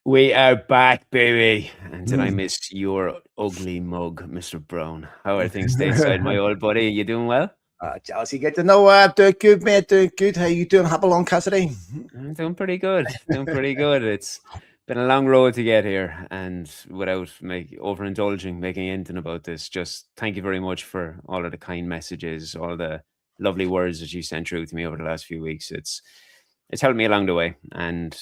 We are back, baby. And did I miss your ugly mug, Mr. Brown? How are things stateside, my old buddy? You doing well? Chelsea, get to know. Doing good, mate. Doing good. How you doing? Happy long Cassidy. I'm doing pretty good. Doing pretty good. It's been a long road to get here, and without overindulging, making anything about this, just thank you very much for all of the kind messages, all the lovely words that you sent through to me over the last few weeks. It's helped me along the way, and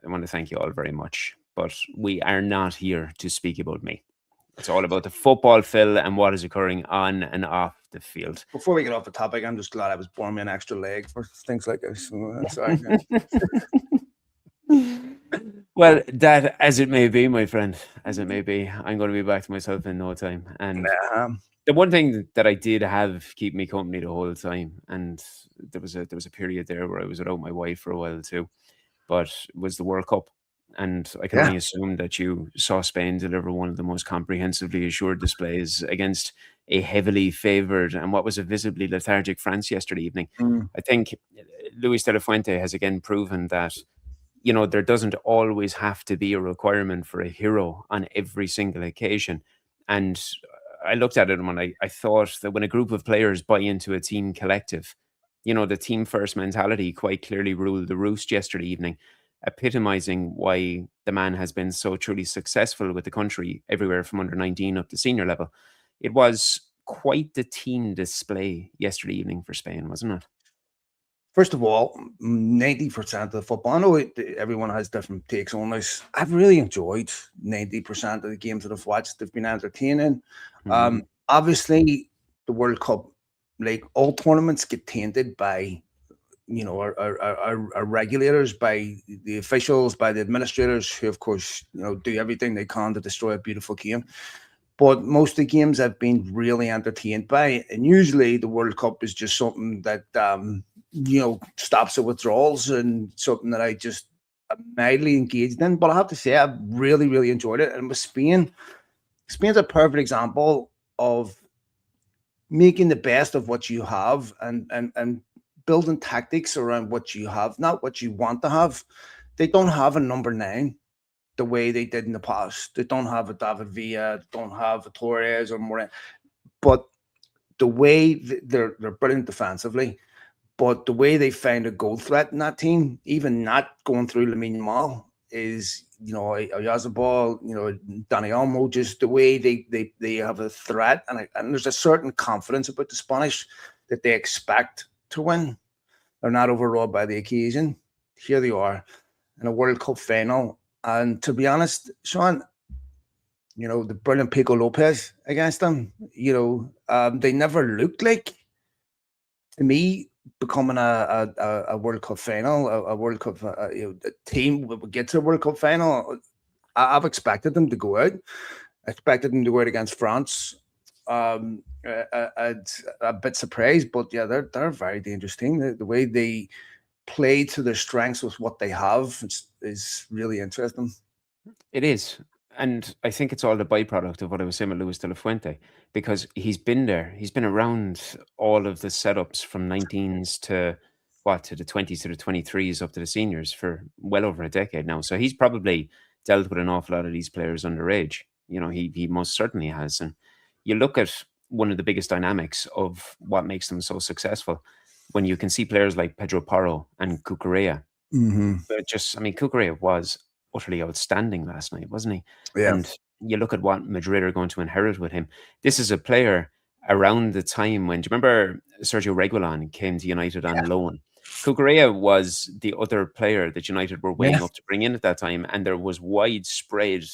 I want to thank you all very much. But we are not here to speak about me. It's all about the football, Phil, and what is occurring on and off the field. Before we get off the topic, I'm just glad I was born with an extra leg for things like this. Sorry. Well, that as it may be, my friend, as it may be, I'm going to be back to myself in no time. And the one thing that I did have keep me company the whole time, and there was a period there where I was without my wife for a while too, but was the World Cup. And I can only assume that you saw Spain deliver one of the most comprehensively assured displays against a heavily favoured and what was a visibly lethargic France yesterday evening. I think Luis de la Fuente has again proven that, there doesn't always have to be a requirement for a hero on every single occasion. And I looked at it and I thought that when a group of players buy into a team collective, the team first mentality quite clearly ruled the roost yesterday evening, epitomizing why the man has been so truly successful with the country everywhere from under 19 up to senior level. It was quite the team display yesterday evening for Spain, wasn't it? First of all, 90% of the football, I know everyone has different takes on this. I've really enjoyed 90% of the games that I've watched. They've been entertaining. Obviously, the World Cup, like all tournaments, get tainted by our regulators, by the officials, by the administrators, who of course do everything they can to destroy a beautiful game. But most of the games I've been really entertained by, and usually the World Cup is just something that stops the withdrawals and something that I just am mildly engaged in. But I have to say I've really, really enjoyed it. And with Spain's a perfect example of making the best of what you have and building tactics around what you have, not what you want to have. They don't have a number 9 the way they did in the past. They don't have a David Villa, they don't have a Torres or Moreno. But the way they're brilliant defensively, but the way they find a goal threat in that team, even not going through Lamine Yamal, is Oyarzabal, Dani Olmo, just the way they have a threat, and there's a certain confidence about the Spanish that they expect to win. They're not overawed by the occasion. Here they are in a World Cup final. And to be honest, Shaun, the brilliant Pico Lopez against them, they never looked like, to me, becoming a World Cup final, a World Cup team would get to a World Cup final. I've expected them to go out. I expected them to go out against France. A bit surprised, but yeah, they're a very dangerous team. The way they play to their strengths with what they have is really interesting. It is. And I think it's all the byproduct of what I was saying with Luis de la Fuente, because he's been there. He's been around all of the setups from 19s to the 20s to the 23s up to the seniors for well over a decade now. So he's probably dealt with an awful lot of these players underage. He most certainly has. And you look at one of the biggest dynamics of what makes them so successful when you can see players like Pedro Porro and Cucurella. But Cucurella was utterly outstanding last night, wasn't he? Yeah. And you look at what Madrid are going to inherit with him. This is a player around the time when, do you remember Sergio Reguilon came to United on loan? Cucurella was the other player that United were weighing up to bring in at that time, and there was widespread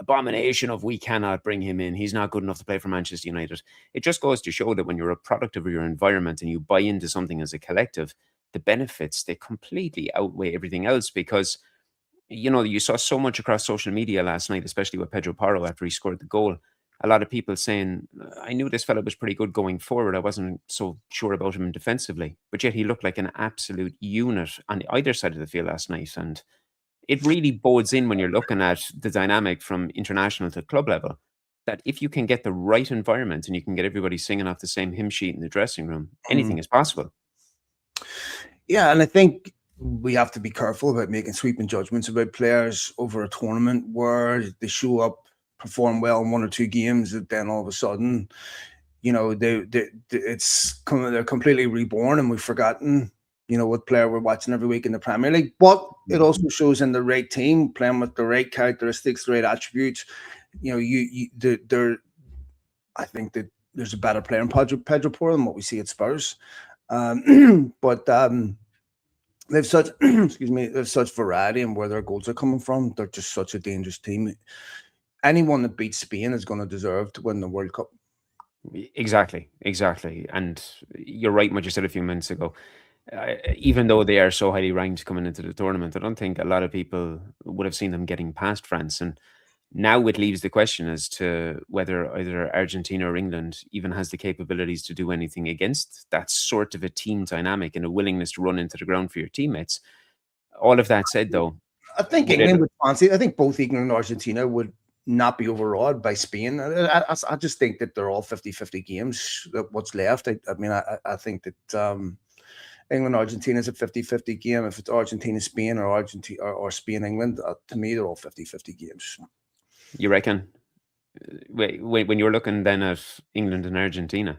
abomination of, we cannot bring him in. He's not good enough to play for Manchester United. It just goes to show that when you're a product of your environment and you buy into something as a collective, the benefits, they completely outweigh everything else, because you saw so much across social media last night, especially with Pedro Porro after he scored the goal. A lot of people saying, I knew this fella was pretty good going forward. I wasn't so sure about him defensively, but yet he looked like an absolute unit on either side of the field last night. And it really bodes in when you're looking at the dynamic from international to club level, that if you can get the right environment and you can get everybody singing off the same hymn sheet in the dressing room, anything is possible. Yeah, and I think we have to be careful about making sweeping judgments about players over a tournament where they show up, perform well in 1 or 2 games, and then all of a sudden, they're completely reborn, and we've forgotten, what player we're watching every week in the Premier League. But it also shows in the right team, playing with the right characteristics, the right attributes. I think that there's a better player in Pedro Porro than what we see at Spurs. But they've such there's such variety in where their goals are coming from. They're just such a dangerous team. Anyone that beats Spain is going to deserve to win the World Cup. Exactly. And you're right, what you said a few minutes ago. Even though they are so highly ranked coming into the tournament, I don't think a lot of people would have seen them getting past France. And now it leaves the question as to whether either Argentina or England even has the capabilities to do anything against that sort of a team dynamic and a willingness to run into the ground for your teammates. All of that said, though, I think England would fancy. I think both England and Argentina would not be overawed by Spain. I just think that they're all 50-50 games. What's left? I think that England Argentina is a 50-50 game. If it's Argentina Spain or Spain England, to me they're all 50-50 games. You reckon? When you're looking then at England and Argentina,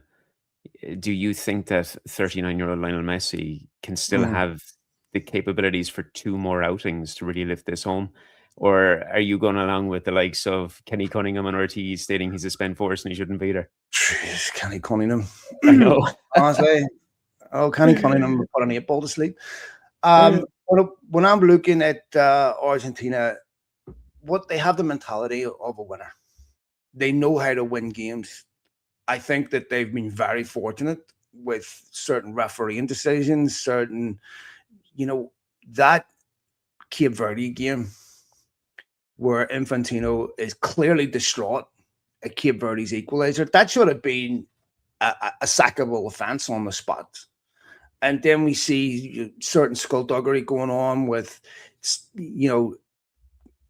do you think that 39-year-old Lionel Messi can still have the capabilities for 2 more outings to really lift this home? Or are you going along with the likes of Kenny Cunningham and Ortiz stating he's a spent force and he shouldn't be there? Jeez, Kenny Cunningham. I know. Honestly. Kenny Cunningham put an 8-ball to sleep. When I'm looking at Argentina, what they have the mentality of a winner. They know how to win games. I think that they've been very fortunate with certain refereeing decisions, that Cape Verde game where Infantino is clearly distraught at Cape Verde's equalizer. That should have been a sackable offense on the spot. And then we see certain skullduggery going on with,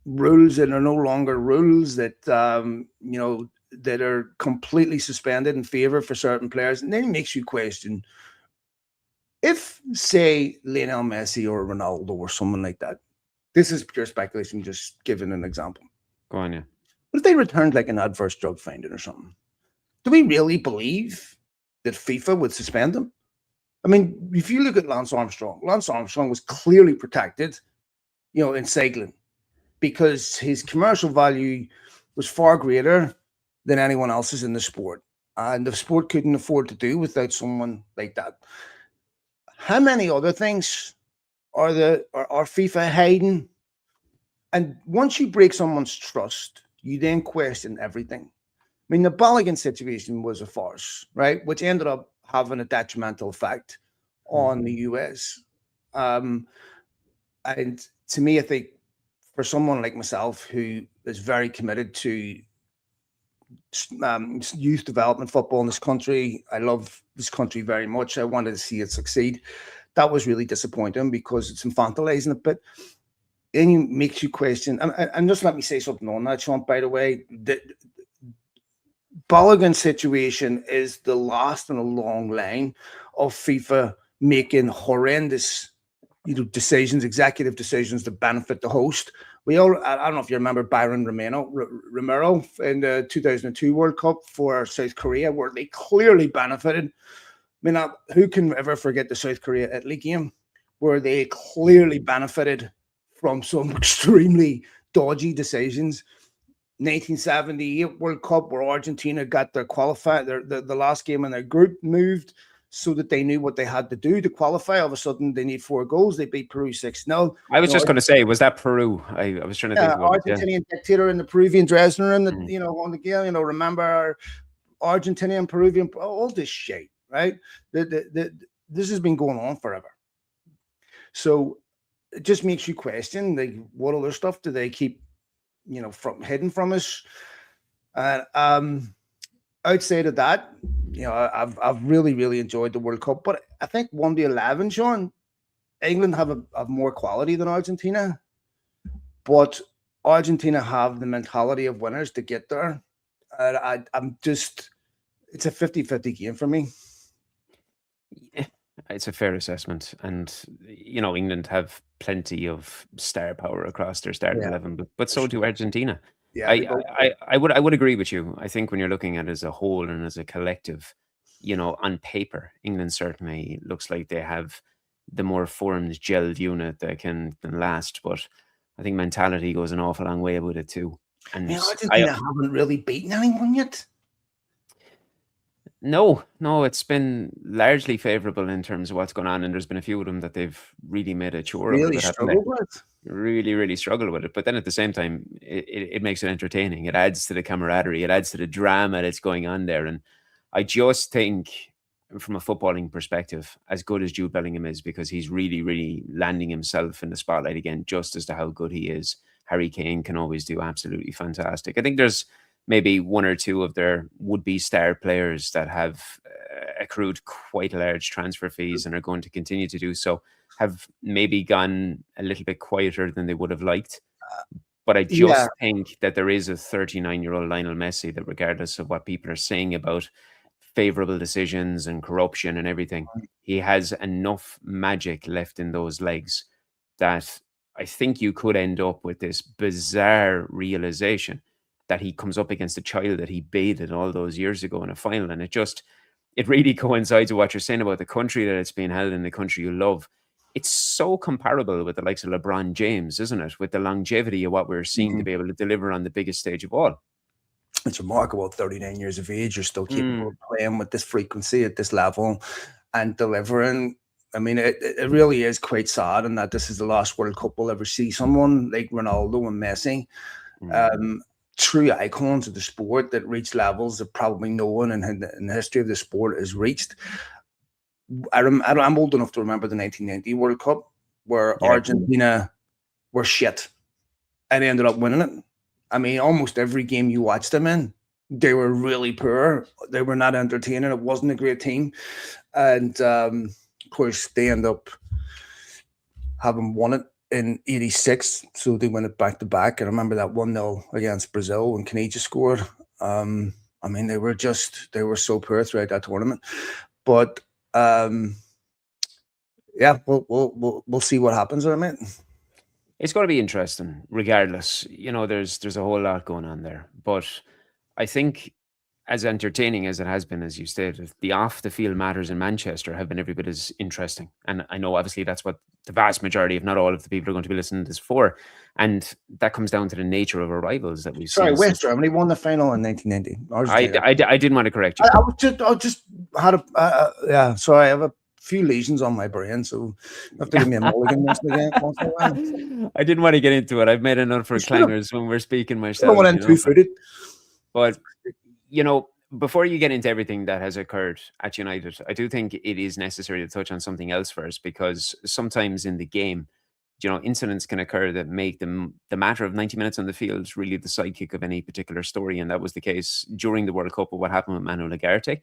rules that are no longer rules, that, that are completely suspended in favor for certain players. And then it makes you question, if, say, Lionel Messi or Ronaldo or someone like that, this is pure speculation, just giving an example. Go on, yeah. But if they returned like an adverse drug finding or something, do we really believe that FIFA would suspend them? I mean, if you look at Lance Armstrong was clearly protected, in cycling, because his commercial value was far greater than anyone else's in the sport. And the sport couldn't afford to do without someone like that. How many other things are FIFA hiding? And once you break someone's trust, you then question everything. I mean, the Balogun situation was a farce, right? Which ended up having a detrimental effect on the US. And to me, I think for someone like myself who is very committed to youth development football in this country, I love this country very much. I wanted to see it succeed. That was really disappointing because it's infantilizing a bit. And it makes you question. And just let me say something on that, Shaun, by the way. The Balogun situation is the last in a long line of FIFA making horrendous decisions, executive decisions to benefit the host. I don't know if you remember Byron Romero in the 2002 World Cup for South Korea, where they clearly benefited. I mean, who can ever forget the South Korea-Italy game, where they clearly benefited from some extremely dodgy decisions? 1978 World Cup, where Argentina got their the last game in their group moved so that they knew what they had to do to qualify. All of a sudden, they need 4 goals. They beat Peru 6-0. I was just going to say, was that Peru? I was trying to think about Argentinian dictator in the Peruvian dressing room, on the game, remember Argentinian, Peruvian, all this shit, right? This has been going on forever. So it just makes you question, like, what other stuff do they keep, hidden from us? And outside of that, I've really, really enjoyed the World Cup. But I think 1-11, Shaun, England have more quality than Argentina. But Argentina have the mentality of winners to get there. It's a 50-50 game for me. It's a fair assessment, and England have plenty of star power across their starting Yeah, 11, but for so sure. do Argentina. Yeah, they I, both do. I would agree with you. I think when you're looking at it as a whole and as a collective, on paper, England certainly looks like they have the more formed, gelled unit that can last. But I think mentality goes an awful long way with it too. I mean, And I Argentina haven't really beaten anyone yet. No, it's been largely favourable in terms of what's going on, and there's been a few of them that they've really made a chore out of Really it, haven't they? struggled with. Really, really struggle with it. But then at the same time, it makes it entertaining. It adds to the camaraderie. It adds to the drama that's going on there. And I just think, from a footballing perspective, as good as Jude Bellingham is, because he's really, really landing himself in the spotlight again, just as to how good he is. Harry Kane can always do absolutely fantastic. I think there's maybe one or two of their would-be star players that have accrued quite large transfer fees and are going to continue to do so, have maybe gone a little bit quieter than they would have liked. But I Yeah, just think that there is a 39-year-old Lionel Messi that, regardless of what people are saying about favorable decisions and corruption and everything, he has enough magic left in those legs that I think you could end up with this bizarre realization that he comes up against a child that he baited all those years ago in a final. And it really coincides with what you're saying about the country that it's being held in, the country you love. It's so comparable with the likes of LeBron James, isn't it? With the longevity of what we're seeing to mhm. be able to deliver on the biggest stage of all. It's remarkable. At 39 years of age, you're still capable Mm, of playing with this frequency at this level and delivering. I mean, it really is quite sad, in that this is the last World Cup we'll ever see someone like Ronaldo and Messi, mm. um, true icons of the sport that reach levels that probably no one in the history of the sport has reached. I'm old enough to remember the 1990 World Cup, where Yeah. Argentina were shit and they ended up winning it. I mean, almost every game you watched them in, they were really poor. They were not entertaining. It wasn't a great team. And of course, they end up having won it in '86. So they win it back to back. I remember that 1-0 against Brazil when Canija scored. I mean, they were so poor throughout that tournament. But um, yeah, we'll see what happens with it. It's going to be interesting, regardless. There's a whole lot going on there, but I think, as entertaining as it has been, as you stated, the off the field matters in Manchester have been every bit as interesting. And I know, obviously, that's what the vast majority, if not all, of the people are going to be listening to this for, and that comes down to the nature of our rivals that we've Sorry, seen West since. Germany won the final in 1990. I, Argentina. I, I didn't want to correct you. I just had a yeah. Sorry, I have a few lesions on my brain, so you have to give me a mulligan once again. Once in a while. I didn't want to get into it. I've made enough You for clangers when we're speaking should have went myself, in two-footed. But before you get into everything that has occurred at United, I do think it is necessary to touch on something else first, because sometimes in the game, incidents can occur that make the matter of 90 minutes on the field really the sidekick of any particular story. And that was the case during the World Cup of what happened with Manuel Ugarte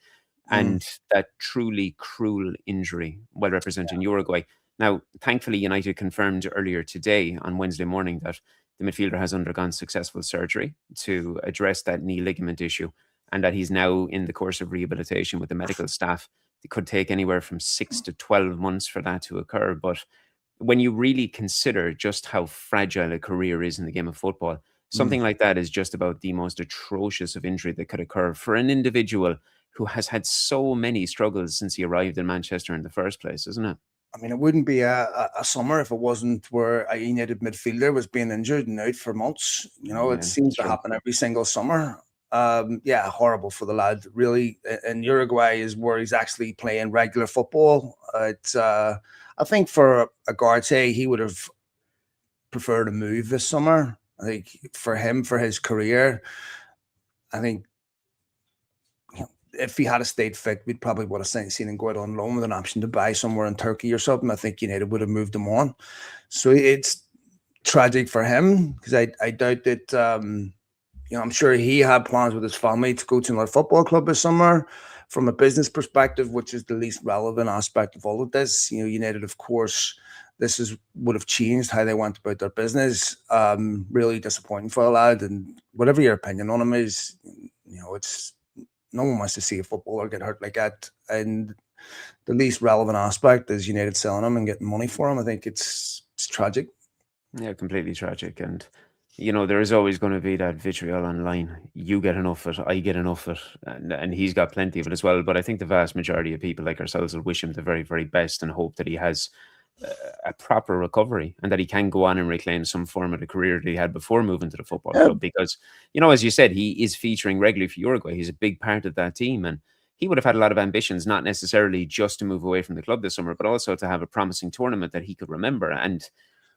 Mm, and that truly cruel injury while representing Uruguay. Now, thankfully, United confirmed earlier today on Wednesday morning that the midfielder has undergone successful surgery to address that knee ligament issue, and that he's now in the course of rehabilitation with the medical staff. It could take anywhere from 6 to 12 months for that to occur. But when you really consider just how fragile a career is in the game of football, mm. something like that is just about the most atrocious of injury that could occur for an individual who has had so many struggles since he arrived in Manchester in the first place, isn't it? I mean, it wouldn't be a summer if it wasn't where a United midfielder was being injured and out for months. You know, it Yeah, seems it's to true. happen every single summer. Yeah, horrible for the lad. Really, and Uruguay is where he's actually playing regular football. I think for Agarte, he would have preferred to move this summer. I think for him, for his career, I think if he had stayed fit, we'd probably would have seen him go out on loan with an option to buy somewhere in Turkey or something. I think United would have moved him on. So it's tragic for him, because I doubt that. I'm sure he had plans with his family to go to another football club this summer. From a business perspective, which is the least relevant aspect of all of this, United, of course, would have changed how they went about their business. Really disappointing for a lad, and whatever your opinion on him is, it's no one wants to see a footballer get hurt like that. And the least relevant aspect is United selling him and getting money for him. I think it's tragic. Yeah, completely tragic. And, there is always going to be that vitriol online. You get enough of it, I get enough of it. And he's got plenty of it as well. But I think the vast majority of people like ourselves will wish him the very, very best and hope that he has a proper recovery and that he can go on and reclaim some form of the career that he had before moving to the football club. Because, as you said, he is featuring regularly for Uruguay. He's a big part of that team. And he would have had a lot of ambitions, not necessarily just to move away from the club this summer, but also to have a promising tournament that he could remember and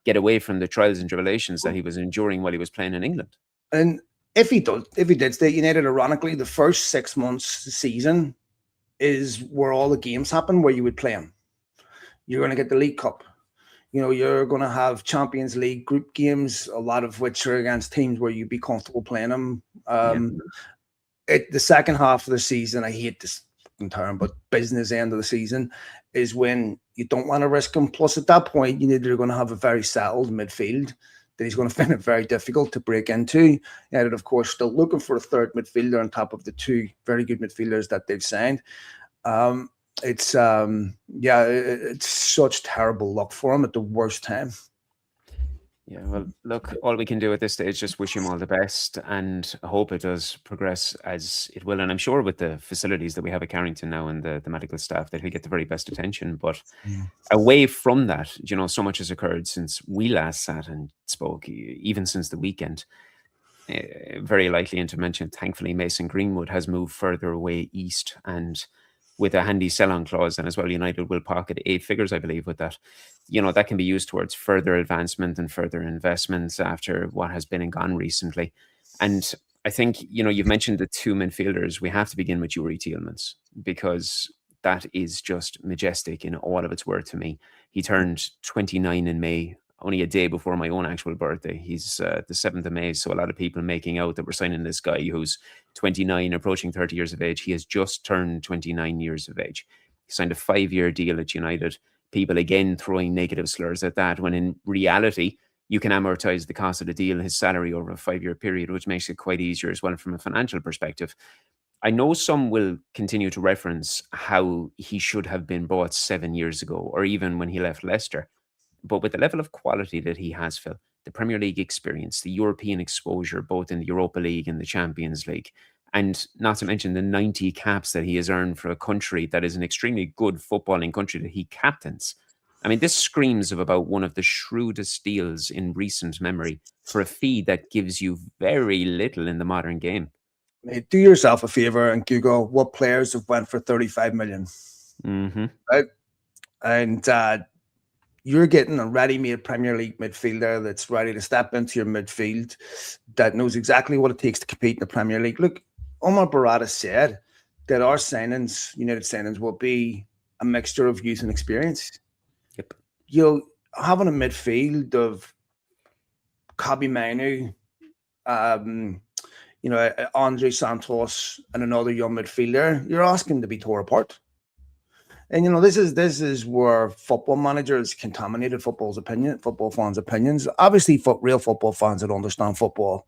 get away from the trials and tribulations that he was enduring while he was playing in England. And if he did stay at United, ironically, the first 6 months of the season is where all the games happen, where you would play him. You're going to get the League Cup. You're going to have Champions League group games, a lot of which are against teams where you'd be comfortable playing them. The second half of the season, I hate this term, but business end of the season is when you don't want to risk him. Plus, at that point, they're going to have a very settled midfield that he's going to find it very difficult to break into. And of course, still looking for a third midfielder on top of the two very good midfielders that they've signed. It's such terrible luck for him at the worst time. Yeah, well, look, all we can do at this stage is just wish him all the best and hope it does progress as it will. And I'm sure with the facilities that we have at Carrington now and the medical staff that he'll get the very best attention. But away from that, so much has occurred since we last sat and spoke, even since the weekend. Very likely to mention, thankfully, Mason Greenwood has moved further away east and with a handy sell-on clause, and as well, United will pocket 8 figures, I believe, with that. That can be used towards further advancement and further investments after what has been and gone recently. And I think, you've mentioned the 2 midfielders. We have to begin with Yuri Tielemans because that is just majestic in all of its worth to me. He turned 29 in May, only a day before my own actual birthday. He's the 7th of May, so a lot of people making out that we're signing this guy who's 29, approaching 30 years of age. He has just turned 29 years of age. He signed a 5-year deal at United. People again throwing negative slurs at that, when in reality, you can amortize the cost of the deal, his salary over a 5-year period, which makes it quite easier as well from a financial perspective. I know some will continue to reference how he should have been bought 7 years ago, or even when he left Leicester. But with the level of quality that he has, Phil, the Premier League experience, the European exposure, both in the Europa League and the Champions League, and not to mention the 90 caps that he has earned for a country that is an extremely good footballing country that he captains. I mean, this screams of about one of the shrewdest deals in recent memory for a fee that gives you very little in the modern game. Do yourself a favor and Google what players have went for 35 million. Right? And you're getting a ready-made Premier League midfielder that's ready to step into your midfield, that knows exactly what it takes to compete in the Premier League. Look, Omar Barada said that our signings, United signings, will be a mixture of youth and experience. Yep. Having a midfield of Kobbie Mainoo, Andre Santos, and another young midfielder, you're asking to be tore apart. And this is where football managers contaminated football fans' opinions. Obviously, real football fans that understand football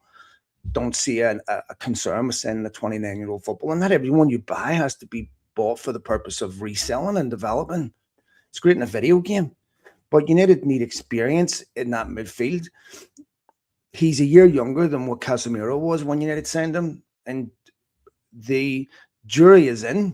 don't see a concern with sending a 29-year-old footballer. And not everyone you buy has to be bought for the purpose of reselling and developing. It's great in a video game, but United need experience in that midfield. He's a year younger than what Casemiro was when United signed him, and the jury is in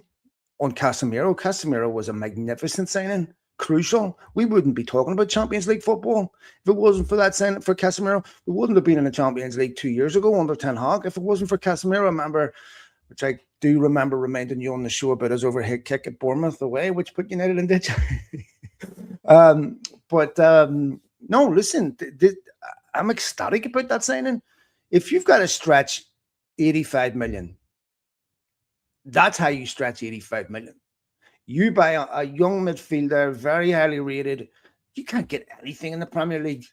on Casemiro. Casemiro was a magnificent signing, crucial. We wouldn't be talking about Champions League football if it wasn't for that signing for Casemiro. We wouldn't have been in the Champions League 2 years ago under Ten Hag if it wasn't for Casemiro. Remember, which I do remember reminding you on the show about his overhead kick at Bournemouth away, which put United in ditch. No, listen, I'm ecstatic about that signing. If you've got to stretch 85 million, that's how you stretch 85 million. You buy a young midfielder, very highly rated. You can't get anything in the Premier League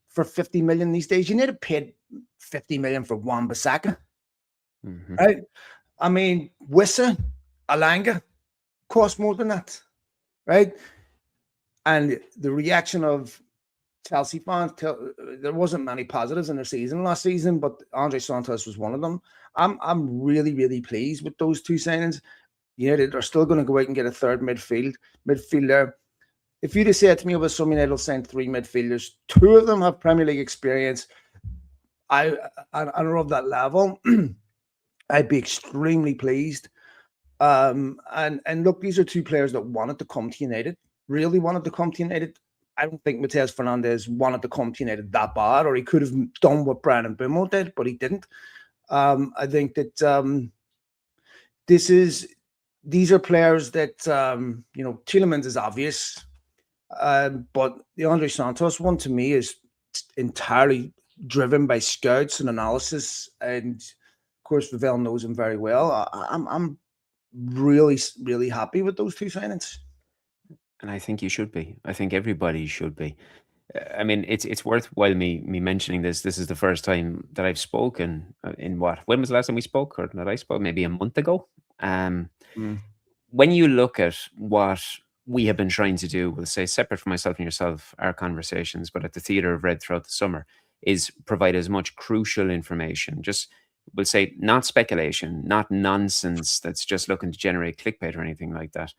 for 50 million these days. You need to pay 50 million for Wan-Bissaka. Right? I mean, Wissa, Alanga cost more than that. Right? And the reaction of Chelsea fans, there wasn't many positives in their season last season, but Andre Santos was one of them. I'm really, really pleased with those 2 signings. United are still going to go out and get a third midfielder. If you'd have said to me over some United will sign 3 midfielders, 2 of them have Premier League experience, I are of that level, I'd be extremely pleased. And look, these are 2 players that wanted to come to United, really wanted to come to United. I don't think Mateus Fernandes wanted to come to United that bad, or he could have done what Brian and Bumo did, but he didn't. I think that these are players that Tielemans is obvious, but the Andre Santos one to me is entirely driven by scouts and analysis, and of course Vivell knows him very well. I'm really, really happy with those 2 signings. And I think you should be. I think everybody should be. I mean, it's worthwhile me mentioning this. This is the first time that I've spoken in what? When was the last time we spoke, or that I spoke? Maybe a month ago. When you look at what we have been trying to do, we'll say separate from myself and yourself, our conversations, but at the Theatre of Red throughout the summer, is provide as much crucial information. Just we'll say not speculation, not nonsense that's just looking to generate clickbait or anything like that.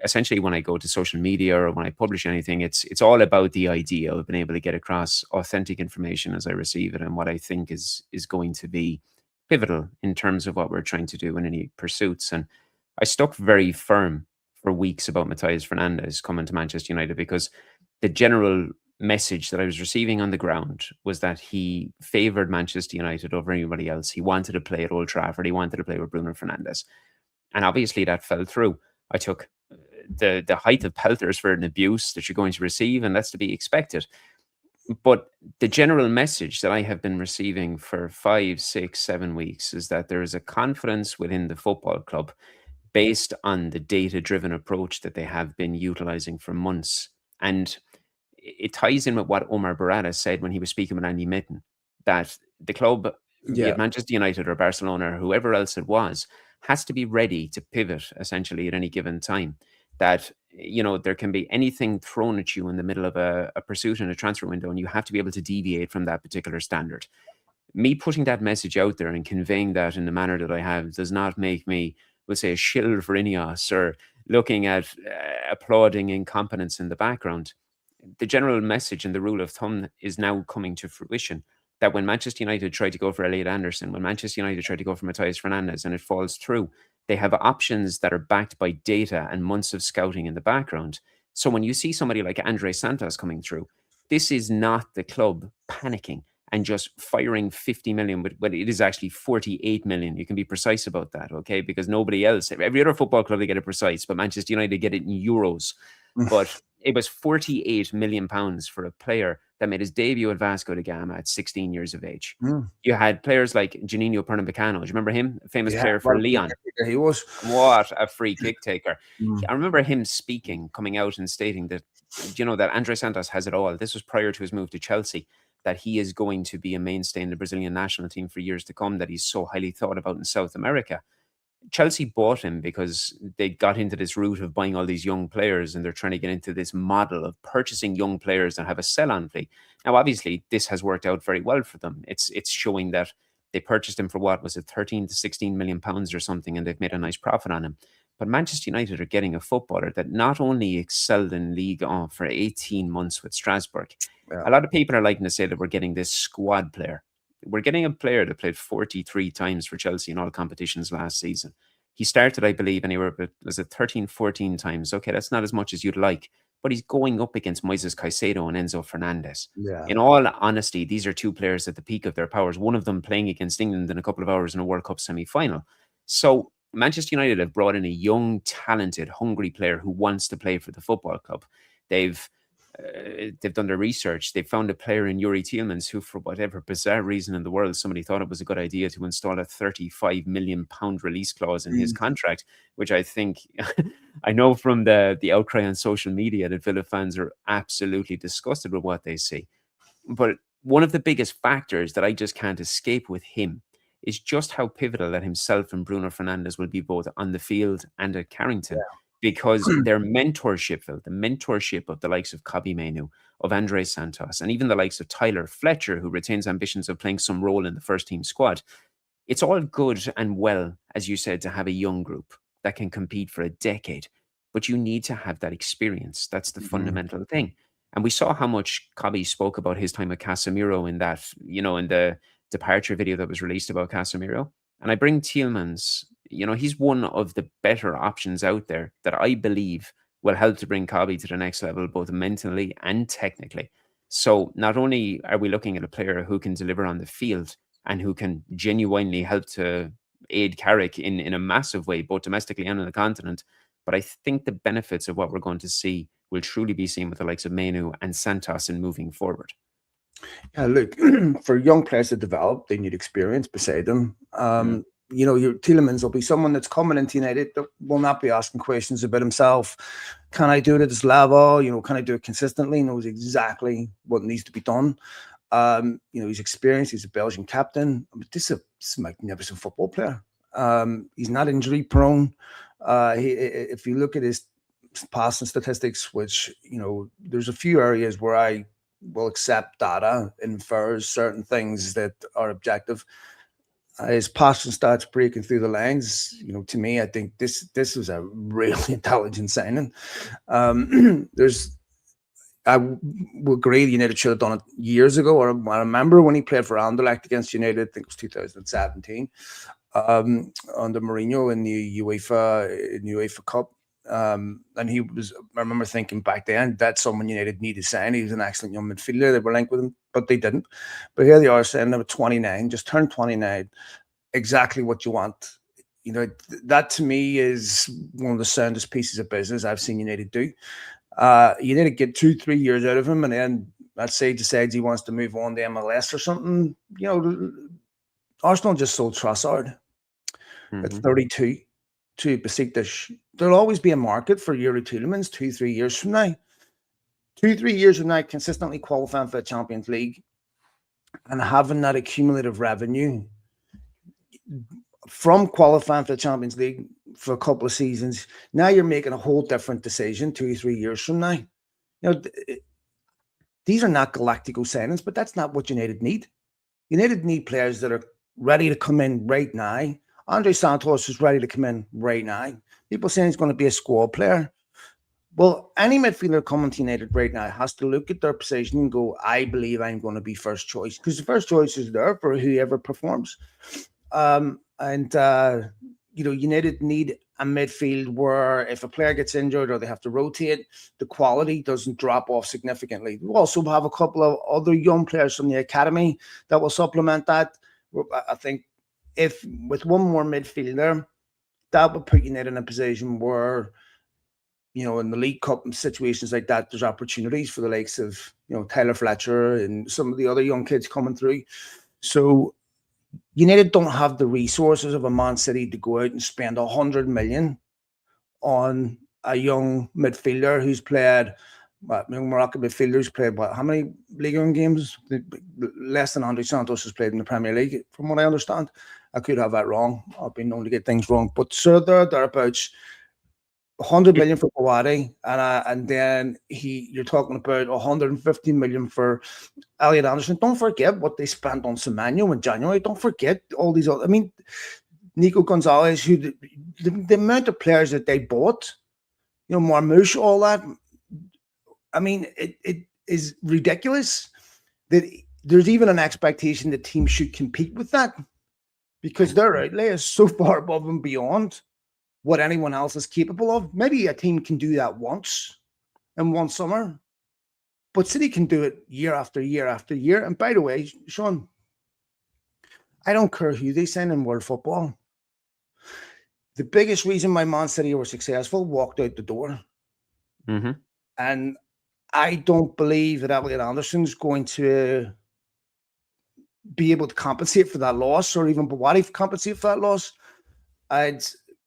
Essentially, when I go to social media or when I publish anything, it's all about the idea of being able to get across authentic information as I receive it, and what I think is going to be pivotal in terms of what we're trying to do in any pursuits. And I stuck very firm for weeks about Matthias Fernandes coming to Manchester United, because the general message that I was receiving on the ground was that he favoured Manchester United over anybody else. He wanted to play at Old Trafford. He wanted to play with Bruno Fernandes. And obviously that fell through. I took the height of pelters for an abuse that you're going to receive, and that's to be expected. But the general message that I have been receiving for 5, 6, 7 weeks is that there is a confidence within the football club based on the data-driven approach that they have been utilizing for months. And it ties in with what Omar Barada said when he was speaking with Andy Mitten, that the club, be it Manchester United or Barcelona or whoever else it was, has to be ready to pivot essentially at any given time. That, there can be anything thrown at you in the middle of a pursuit in a transfer window, and you have to be able to deviate from that particular standard. Me putting that message out there and conveying that in the manner that I have does not make me, we'll say, a shill for Ineos or looking at applauding incompetence in the background. The general message and the rule of thumb is now coming to fruition, that when Manchester United tried to go for Elliot Anderson, when Manchester United tried to go for Matthias Fernandes and it falls through, they have options that are backed by data and months of scouting in the background. So when you see somebody like Andre Santos coming through, this is not the club panicking and just firing 50 million, but it is actually 48 million. You can be precise about that, okay? Because nobody else, every other football club, they get it precise, but Manchester United get it in euros. But it was 48 million pounds for a player that made his debut at Vasco da Gama at 16 years of age. You had players like Juninho Pernambucano. Do you remember him? A famous player for Lyon. He was. What a free kick taker. I remember him speaking, coming out and stating that, that Andre Santos has it all. This was prior to his move to Chelsea, that he is going to be a mainstay in the Brazilian national team for years to come, that he's so highly thought about in South America. Chelsea bought him because they got into this route of buying all these young players, and they're trying to get into this model of purchasing young players and have a sell-on fee. Now, obviously, this has worked out very well for them. It's showing that they purchased him for, what was it, 13 to 16 million pounds or something, and they've made a nice profit on him. But Manchester United are getting a footballer that not only excelled in Ligue 1 for 18 months with Strasbourg. A lot of people are liking to say that we're getting this squad player. We're getting a player that played 43 times for Chelsea in all competitions last season. He started, I believe, anywhere, but was it 13, 14 times? Okay, that's not as much as you'd like, but he's going up against Moises Caicedo and Enzo Fernandez. In all honesty, these are 2 players at the peak of their powers, one of them playing against England in a couple of hours in a World Cup semi-final. So Manchester United have brought in a young, talented, hungry player who wants to play for the football club. They've done their research. They found a player in Yuri Tielemans who, for whatever bizarre reason in the world, somebody thought it was a good idea to install a 35 million pound release clause in his contract, which I think, I know from the outcry on social media that Villa fans are absolutely disgusted with what they see. But one of the biggest factors that I just can't escape with him is just how pivotal that himself and Bruno Fernandes will be both on the field and at Carrington. Because their mentorship, Phil, the mentorship of the likes of Kobbie Mainoo, of Andre Santos, and even the likes of Tyler Fletcher, who retains ambitions of playing some role in the first team squad, it's all good and well, as you said, to have a young group. that can compete for a decade. But you need to have that experience. That's the Mm-hmm. fundamental thing. And we saw how much Cobby spoke about his time with Casemiro in that, in the departure video that was released about Casemiro. And I bring Tielemans, he's one of the better options out there that I believe will help to bring Cobby to the next level, both mentally and technically. So not only are we looking at a player who can deliver on the field and who can genuinely help to aid Carrick in a massive way, both domestically and on the continent, but I think the benefits of what we're going to see will truly be seen with the likes of Menu and Santos in moving forward. Yeah, look, for young players to develop, they need experience beside them. Your Tielemans will be someone that's coming into United that will not be asking questions about himself. Can I do it at this level? Can I do it consistently? He knows exactly what needs to be done. He's experienced. He's a Belgian captain. This is a magnificent football player. He's not injury prone. If you look at his passing statistics, which, there's a few areas where I will accept data infers certain things that are objective. His passing stats breaking through the lines, to me, I think this was a really intelligent signing. I would agree United should have done it years ago. Or I remember when he played for Anderlecht against United, I think it was 2017, under Mourinho in the UEFA Cup. And I remember thinking back then that's someone United needed to sign. He was an excellent young midfielder. They were linked with him, but they didn't. But here they are saying they're 29, just turned 29, exactly what you want. That to me is one of the soundest pieces of business I've seen United do. You need to get 2-3 years out of him, and then let's say he decides he wants to move on to MLS or something. Arsenal just sold Trossard at 32 to Besiktas. There'll always be a market for Yuri Tielemans 2-3 years from now. 2-3 years from now, consistently qualifying for the Champions League and having that accumulative revenue from qualifying for the Champions League for a couple of seasons. Now you're making a whole different decision 2-3 years from now. These are not Galactico signings, but that's not what United need. United need players that are ready to come in right now. Andre Santos is ready to come in right now. People saying he's going to be a squad player. Well, any midfielder coming to United right now has to look at their position and go, I believe I'm going to be first choice, because the first choice is there for whoever performs. United need a midfield where if a player gets injured or they have to rotate, the quality doesn't drop off significantly. We also have a couple of other young players from the academy that will supplement that. I think if with one more midfielder, that would put United in a position where, in the League Cup and situations like that, there's opportunities for the likes of, Tyler Fletcher and some of the other young kids coming through. So United don't have the resources of a Man City to go out and spend 100 million on a young midfielder who's played, Moroccan midfielder who's played, how many League One games? Less than Andre Santos has played in the Premier League, from what I understand. I could have that wrong. I've been known to get things wrong. But so thereabouts, 100 million for Kawadi, and then you're talking about 150 million for Elliot Anderson. Don't forget what they spent on Semenyo in January. Don't forget all these other. Nico Gonzalez, who the amount of players that they bought, Marmouche, all that. It is ridiculous that there's even an expectation that teams should compete with that, because their outlay is so far above and beyond what anyone else is capable of. Maybe a team can do that once in one summer, but City can do it year after year after year. And by the way, Shaun, I don't care who they sign in world football. The biggest reason why Man City were successful walked out the door. And I don't believe that Elliot Anderson's going to be able to compensate for that loss, or even Bawadi compensate for that loss.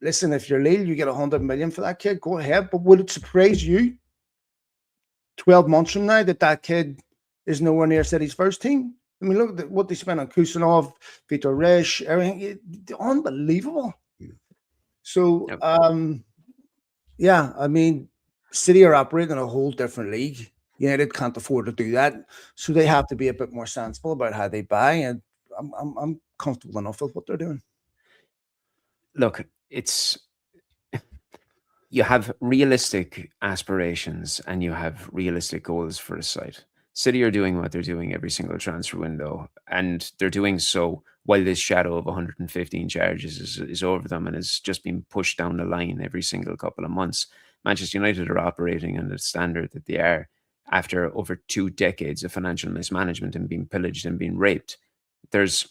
Listen, if you're Lille, you get 100 million for that kid, go ahead. But would it surprise you 12 months from now that kid is nowhere near City's first team? Look at what they spent on Kusanov, Vitor Resch, everything. Unbelievable. So, City are operating in a whole different league. United can't afford to do that. So they have to be a bit more sensible about how they buy. And I'm comfortable enough with what they're doing. Look, it's you have realistic aspirations and you have realistic goals for a side. City are doing what they're doing every single transfer window, and they're doing so while this shadow of 115 charges is over them and is just being pushed down the line every single couple of months. Manchester United are operating on the standard that they are after over 2 decades of financial mismanagement and being pillaged and being raped. There's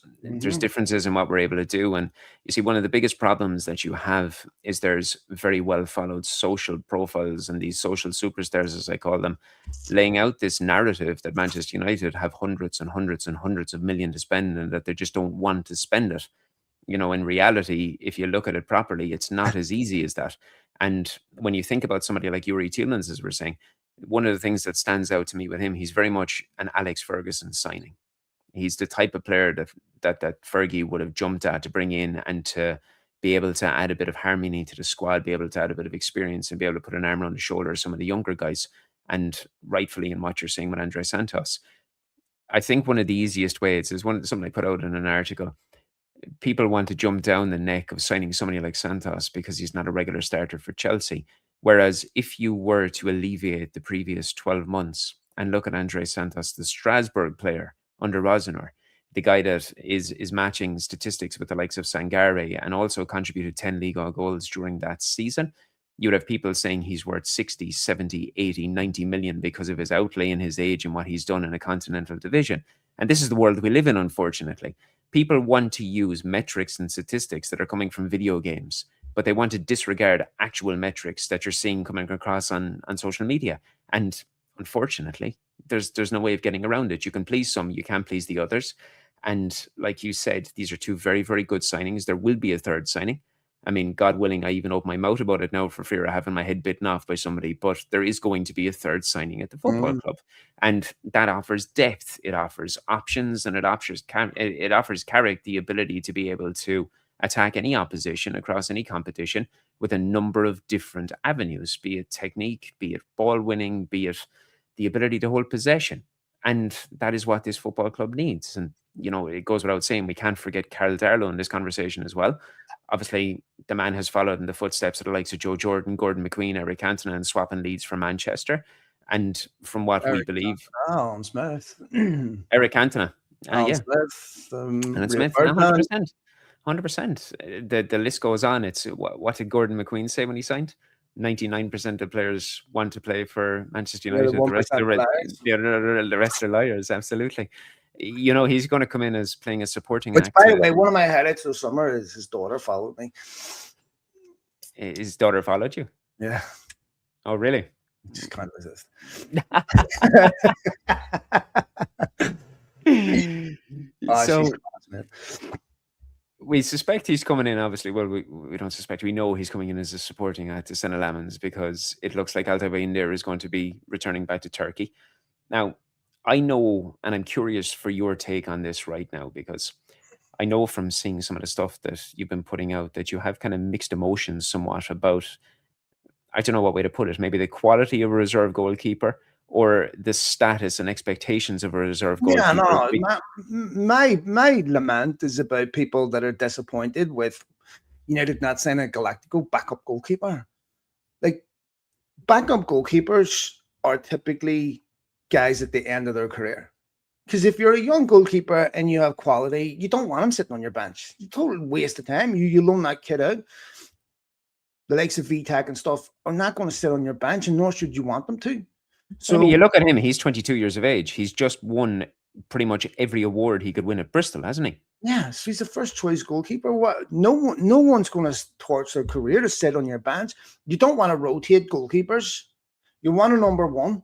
differences in what we're able to do, and you see one of the biggest problems that you have is there's very well followed social profiles and these social superstars, as I call them, laying out this narrative that Manchester United have hundreds and hundreds and hundreds of million to spend and that they just don't want to spend it. In reality, if you look at it properly, it's not as easy as that. And when you think about somebody like Yuri Tielemans, as we're saying, one of the things that stands out to me with him, he's very much an Alex Ferguson signing. He's the type of player that Fergie would have jumped at to bring in and to be able to add a bit of harmony to the squad, be able to add a bit of experience and be able to put an arm around the shoulder of some of the younger guys. And rightfully, in what you're saying with Andre Santos, I think one of the easiest ways is something I put out in an article. People want to jump down the neck of signing somebody like Santos because he's not a regular starter for Chelsea. Whereas if you were to alleviate the previous 12 months and look at Andre Santos, the Strasbourg player under Rosenor, the guy that is matching statistics with the likes of Sangare and also contributed 10 league goals during that season, you'd have people saying he's worth 60, 70, 80, 90 million because of his outlay and his age and what he's done in a continental division. And this is the world we live in, unfortunately. People want to use metrics and statistics that are coming from video games, but they want to disregard actual metrics that you're seeing coming across on social media. And unfortunately, there's no way of getting around it. You can please some, you can't please the others. And like you said, these are two very, very good signings. There will be a third signing. I mean, God willing, I even open my mouth about it now for fear of having my head bitten off by somebody. But there is going to be a third signing at the football club, and that offers depth, it offers options, and it offers Carrick the ability to be able to attack any opposition across any competition with a number of different avenues, be it technique, be it ball winning, be it the ability to hold possession. And that is what this football club needs. And, it goes without saying, we can't forget Carl Darlow in this conversation as well. Obviously, the man has followed in the footsteps of the likes of Joe Jordan, Gordon McQueen, Eric Cantona, and swapping leads for Manchester. And from what we believe, Alan Smith, Eric Cantona, Alan Smith, and Smith, 100%. 100%. The list goes on. It's what did Gordon McQueen say when he signed? 99% of players want to play for Manchester United. The rest are liars. Absolutely. He's going to come in as playing a supporting act. By the way, one of my highlights of the summer is his daughter followed me. His daughter followed you? Yeah. Oh, really? Just can't resist. So we suspect he's coming in, obviously. Well, we don't suspect. We know he's coming in as a supporting act to Senna Lamens because it looks like Altay Bayindir is going to be returning back to Turkey. Now, I know, and I'm curious for your take on this right now, because I know from seeing some of the stuff that you've been putting out that you have kind of mixed emotions somewhat about, I don't know what way to put it, maybe the quality of a reserve goalkeeper or the status and expectations of a reserve goalkeeper. Yeah, no, my lament is about people that are disappointed with United not signing a Galactico backup goalkeeper. Like, backup goalkeepers are typically guys at the end of their career. Because if you're a young goalkeeper and you have quality, you don't want him sitting on your bench. It's a total waste of time. You loan that kid out. The likes of VTAC and stuff are not going to sit on your bench, and nor should you want them to. So, I mean, you look at him, he's 22 years of age. He's just won pretty much every award he could win at Bristol, hasn't he? Yeah, so he's a first-choice goalkeeper. No one's going to torch their career to sit on your bench. You don't want to rotate goalkeepers. You want a number one.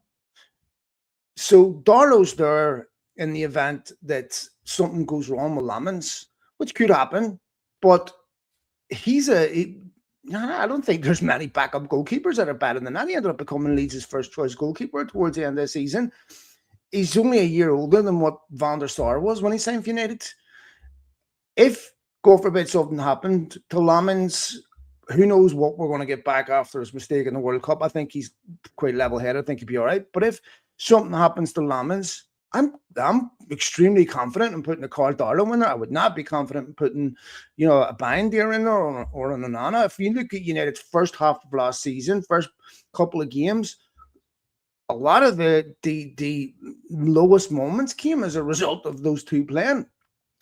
So Darlow's there in the event that something goes wrong with Lamens, which could happen. But I don't think there's many backup goalkeepers that are better than that. He ended up becoming Leeds' first-choice goalkeeper towards the end of the season. He's only a year older than what Van der Sar was when he signed for United. If, God forbid, something happened to Lamens, who knows what we're going to get back after his mistake in the World Cup. I think he's quite level-headed. I think he'd be all right. But if something happens to Lamens, I'm extremely confident in putting a Carl Darlow in there. I would not be confident in putting, a Bindier in there or an Onana. If you look at United's first half of last season, first couple of games, a lot of the lowest moments came as a result of those two playing.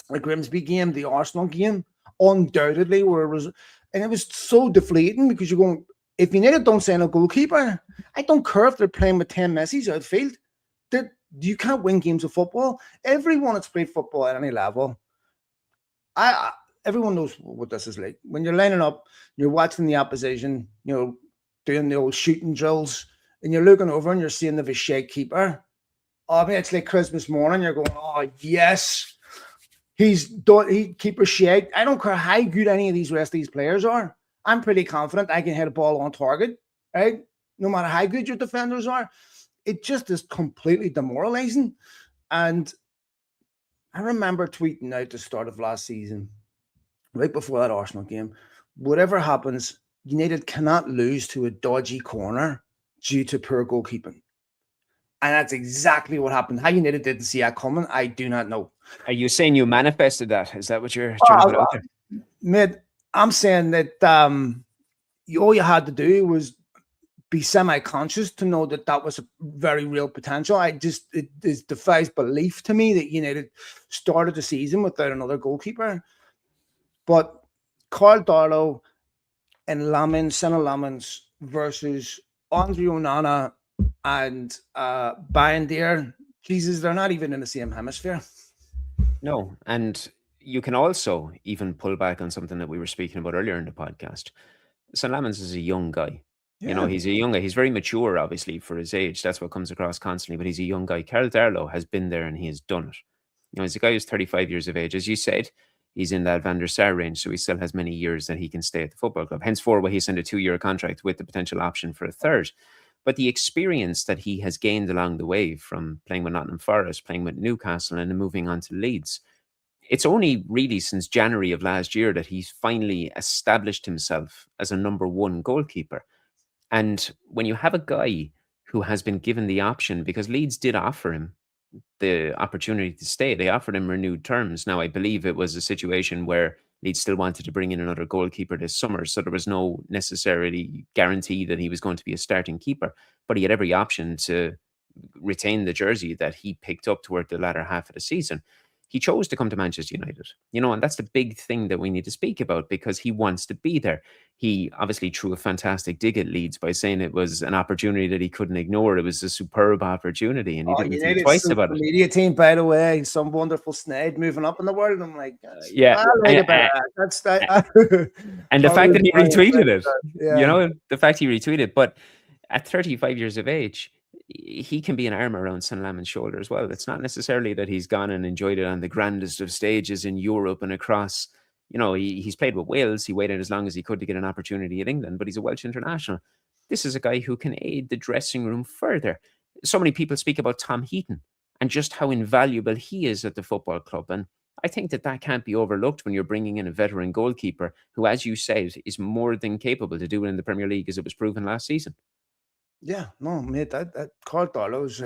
The Grimsby game, the Arsenal game, undoubtedly and it was so deflating because you're going, if United don't sign a goalkeeper, I don't care if they're playing with 10 Messis outfield. You can't win games of football. Everyone that's played football at any level, everyone knows what this is like. When you're lining up, you're watching the opposition, doing the old shooting drills, and you're looking over and you're seeing the shake keeper. I mean, it's like Christmas morning. You're going, oh, yes. He keeper shake. I don't care how good any of these rest of these players are. I'm pretty confident I can hit a ball on target, right? No matter how good your defenders are. It just is completely demoralizing. And I remember tweeting out the start of last season, right before that Arsenal game, whatever happens, United cannot lose to a dodgy corner due to poor goalkeeping. And that's exactly what happened. How United didn't see that coming, I do not know. Are you saying you manifested that? Is that what you're trying to put out there? Mate, I'm saying that all you had to do was be semi-conscious to know that was a very real potential. It defies belief to me that United started the season without another goalkeeper. But Carl Darlow and Senna Lamens versus Andre Onana and Bindier, Jesus, they're not even in the same hemisphere. No, and you can also even pull back on something that we were speaking about earlier in the podcast. St. Lamens is a young guy. Yeah. He's a young guy. He's very mature, obviously, for his age. That's what comes across constantly, but he's a young guy. Carl Darlow has been there and he has done it. He's a guy who's 35 years of age. As you said, he's in that Van der Sar range, so he still has many years that he can stay at the football club. Henceforward, he signed a 2-year contract with the potential option for a third. But the experience that he has gained along the way from playing with Nottingham Forest, playing with Newcastle, and then moving on to Leeds, it's only really since January of last year that he's finally established himself as a number one goalkeeper. And when you have a guy who has been given the option, because Leeds did offer him the opportunity to stay, they offered him renewed terms. Now, I believe it was a situation where Leeds still wanted to bring in another goalkeeper this summer, so there was no necessarily guarantee that he was going to be a starting keeper, but he had every option to retain the jersey that he picked up toward the latter half of the season. He chose to come to Manchester United, and that's the big thing that we need to speak about, because he wants to be there. He obviously threw a fantastic dig at Leeds by saying it was an opportunity that he couldn't ignore. It was a superb opportunity, and he didn't think twice about it. Media team, by the way, some wonderful snide moving up in the world. I'm like, yeah, and the fact that he retweeted it, the fact he retweeted, but at 35 years of age, he can be an arm around St. Lamens' shoulder as well. It's not necessarily that he's gone and enjoyed it on the grandest of stages in Europe and across. He's played with Wales. He waited as long as he could to get an opportunity at England, but he's a Welsh international. This is a guy who can aid the dressing room further. So many people speak about Tom Heaton and just how invaluable he is at the football club. And I think that can't be overlooked when you're bringing in a veteran goalkeeper who, as you said, is more than capable to do it in the Premier League, as it was proven last season. Yeah, no, mate, that Carl Darlow is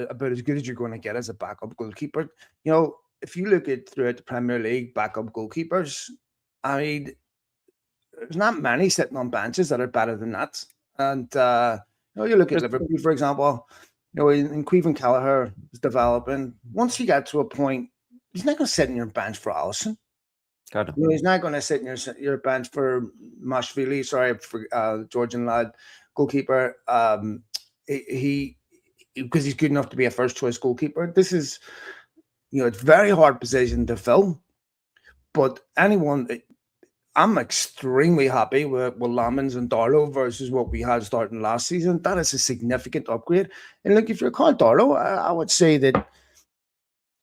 about as good as you're going to get as a backup goalkeeper. If you look at throughout the Premier League backup goalkeepers, I mean, there's not many sitting on benches that are better than that. And you look at Liverpool, for example. In Queven Callagher is developing. Once you get to a point, he's not going to sit in your bench for Alisson. He's not going to sit in your bench for Mashvili. Sorry, for Georgian lad goalkeeper. He because he's good enough to be a first choice goalkeeper. This is, it's very hard position to fill. But I'm extremely happy with Lamens and Darlow versus what we had starting last season. That is a significant upgrade. And look, if you're called Darlow, I would say that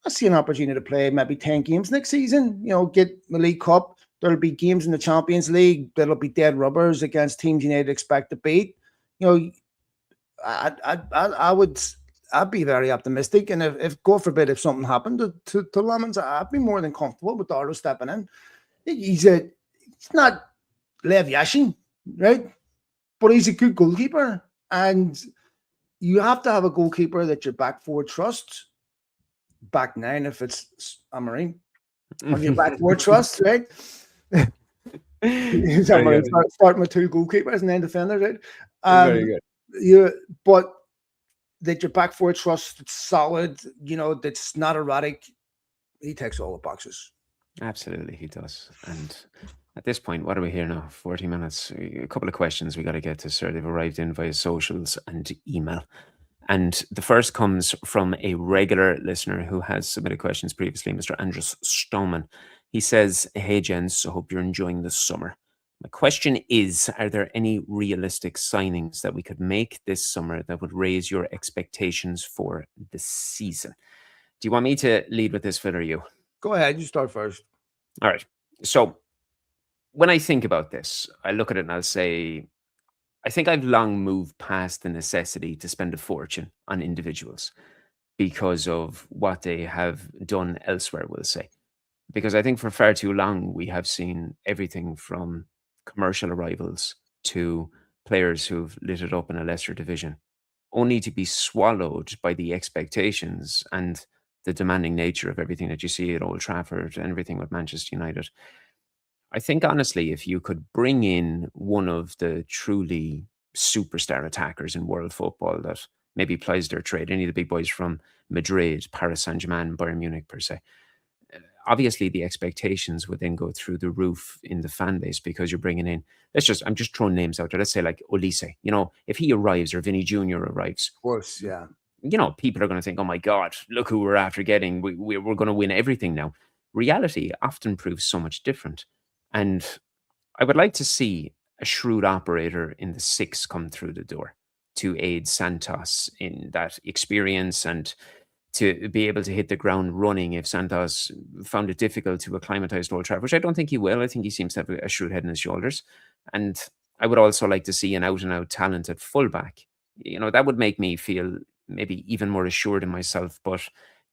I see an opportunity to play maybe 10 games next season. Get the League Cup. There'll be games in the Champions League. There'll be dead rubbers against teams United expect to beat. I'd be very optimistic. And if God forbid, if something happened to Lamens, I'd be more than comfortable with Darlow stepping in. He's not Lev Yashin, right? But he's a good goalkeeper. And You have to have a goalkeeper that your back four trusts, back nine if it's a Marine, on your back four trusts, right? Very good. Starting with two goalkeepers and then defenders, right? Very good. You but that your back four trust, it's solid, that's not erratic. He takes all the boxes. Absolutely, he does. And at this point, what are we here now? 40 minutes. A couple of questions we got to get to, sir. They've arrived in via socials and email. And the first comes from a regular listener who has submitted questions previously, Mr. Andres Stoneman. He says, "Hey, gents, I hope you're enjoying the summer. My question is, are there any realistic signings that we could make this summer that would raise your expectations for the season?" Do you want me to lead with this, Phil, or you? Go ahead, you start first. All right. So when I think about this, I look at it and I'll say, I think I've long moved past the necessity to spend a fortune on individuals because of what they have done elsewhere, we'll say. Because I think for far too long, we have seen everything from commercial arrivals to players who've lit it up in a lesser division, only to be swallowed by the expectations and the demanding nature of everything that you see at Old Trafford and everything with Manchester United. I think honestly, if you could bring in one of the truly superstar attackers in world football that maybe plies their trade, any of the big boys from Madrid, Paris Saint-Germain, Bayern Munich per se, obviously the expectations would then go through the roof in the fan base because you're bringing in, I'm just throwing names out there. Let's say like Olise, if he arrives or Vinny Jr. arrives, Of course, yeah. People are going to think, oh my God, look who we're after getting. We're going to win everything now. Reality often proves so much different. And I would like to see a shrewd operator in the six come through the door to aid Santos in that experience and to be able to hit the ground running if Santos found it difficult to acclimatise to Old Trafford, which I don't think he will. I think he seems to have a shrewd head on his shoulders. And I would also like to see an out-and-out talent at fullback. That would make me feel maybe even more assured in myself. But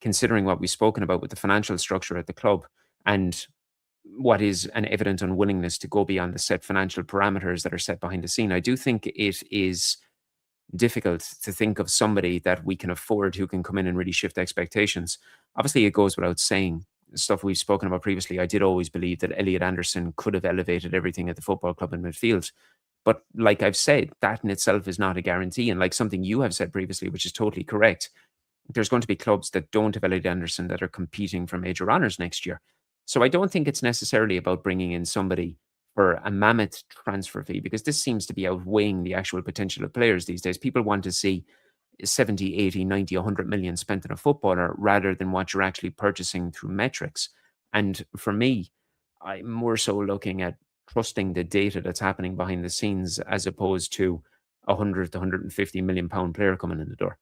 considering what we've spoken about with the financial structure at the club and what is an evident unwillingness to go beyond the set financial parameters that are set behind the scene, I do think it is difficult to think of somebody that we can afford who can come in and really shift expectations. Obviously, it goes without saying, stuff we've spoken about previously, I did always believe that Elliot Anderson could have elevated everything at the football club in midfield. But like I've said, that in itself is not a guarantee. And like something you have said previously, which is totally correct, there's going to be clubs that don't have Elliot Anderson that are competing for major honours next year. So I don't think it's necessarily about bringing in somebody for a mammoth transfer fee, because this seems to be outweighing the actual potential of players these days. People want to see 70, 80, 90, 100 million spent on a footballer rather than what you're actually purchasing through metrics. And for me, I'm more so looking at trusting the data that's happening behind the scenes as opposed to a 100 to 150 million pound player coming in the door.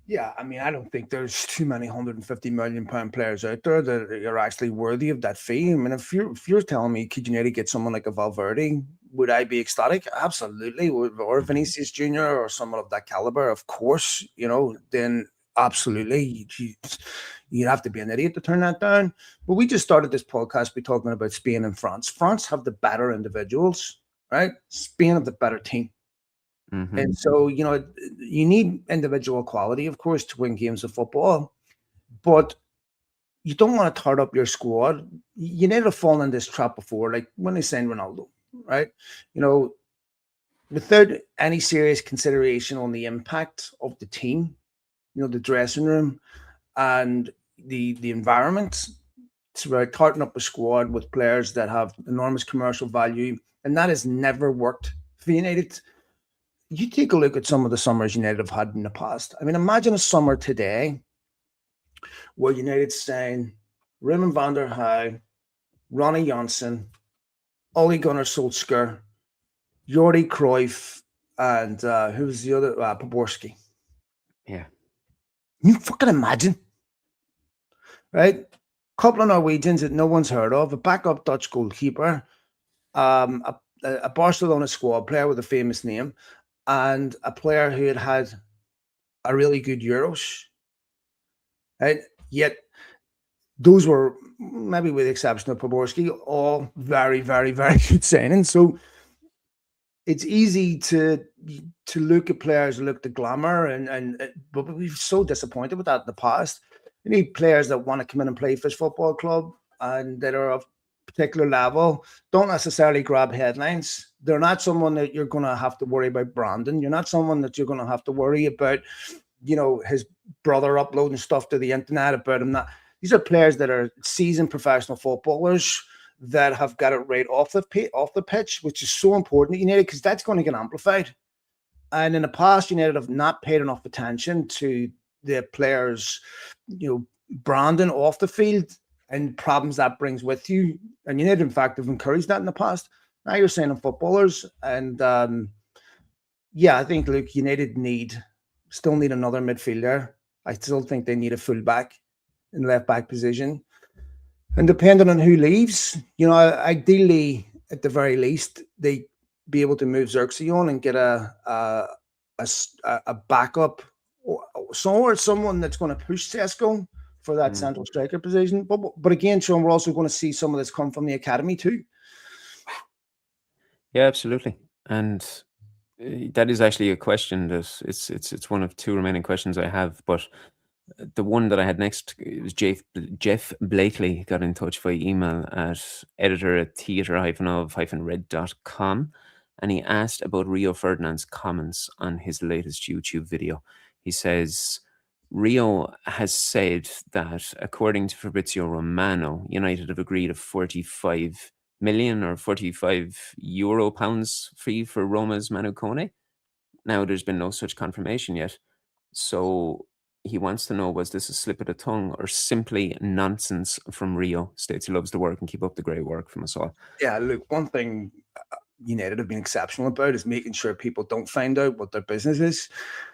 Yeah, I mean, I don't think there's too many £150 million players out there that are actually worthy of that fee. I mean, if you're telling me, could you nearly get someone like a Valverde? Would I be ecstatic? Absolutely. Or Vinicius Jr. or someone of that caliber, of course. Then absolutely, you'd have to be an idiot to turn that down. But we just started this podcast by talking about Spain and France. France have the better individuals, right? Spain have the better team. Mm-hmm. And so, you need individual quality, of course, to win games of football, but you don't want to tart up your squad. You need to fall in this trap before, like when they signed Ronaldo, right? Without any serious consideration on the impact of the team, the dressing room and the environment. It's about tarting up a squad with players that have enormous commercial value, and that has never worked for United. You take a look at some of the summers United have had in the past. I mean, imagine a summer today where United signed Raymond van der Heij, Ronnie Johnson, Ole Gunnar Solskjaer, Jordi Cruyff, and who was the other? Poborski. Yeah. You fucking imagine, right? Couple of Norwegians that no one's heard of, a backup Dutch goalkeeper, a Barcelona squad player with a famous name, and a player who had a really good Euros. Right? Yet those were, maybe with the exception of Poborski, all very, very, very good signings. So it's easy to look at players, look at glamour, but we're so disappointed with that in the past. You need players that want to come in and play for this football club and that are of particular level, don't necessarily grab headlines. They're not someone that you're going to have to worry about branding. You're not someone that you're going to have to worry about, his brother uploading stuff to the internet about him. These are players that are seasoned professional footballers that have got it right off the pitch, which is so important at United because that's going to get amplified. And in the past, United have not paid enough attention to the players, branding off the field and problems that brings with you. And United, in fact, have encouraged that in the past. Now you're saying footballers, and I think United still need another midfielder. I still think they need a fullback in left back position. And depending on who leaves, ideally, at the very least, they be able to move Xerxes on and get a backup or someone that's going to push Sesko for that central striker position. But again, Sean, we're also going to see some of this come from the academy too. Yeah, absolutely. And that is actually a question that it's one of two remaining questions I have, but the one that I had next was Jeff Blakely got in touch via email at editor@theatre-of-red.com, and he asked about Rio Ferdinand's comments on his latest YouTube video. He says, Rio has said that, according to Fabrizio Romano, United have agreed a 45 million or 45 euro pounds fee for Roma's Manu Kone. Now, there's been no such confirmation yet. So he wants to know, was this a slip of the tongue or simply nonsense from Rio? States he loves the work and keep up the great work from us all. Yeah, look, one thing United have been exceptional about is making sure people don't find out what their business is.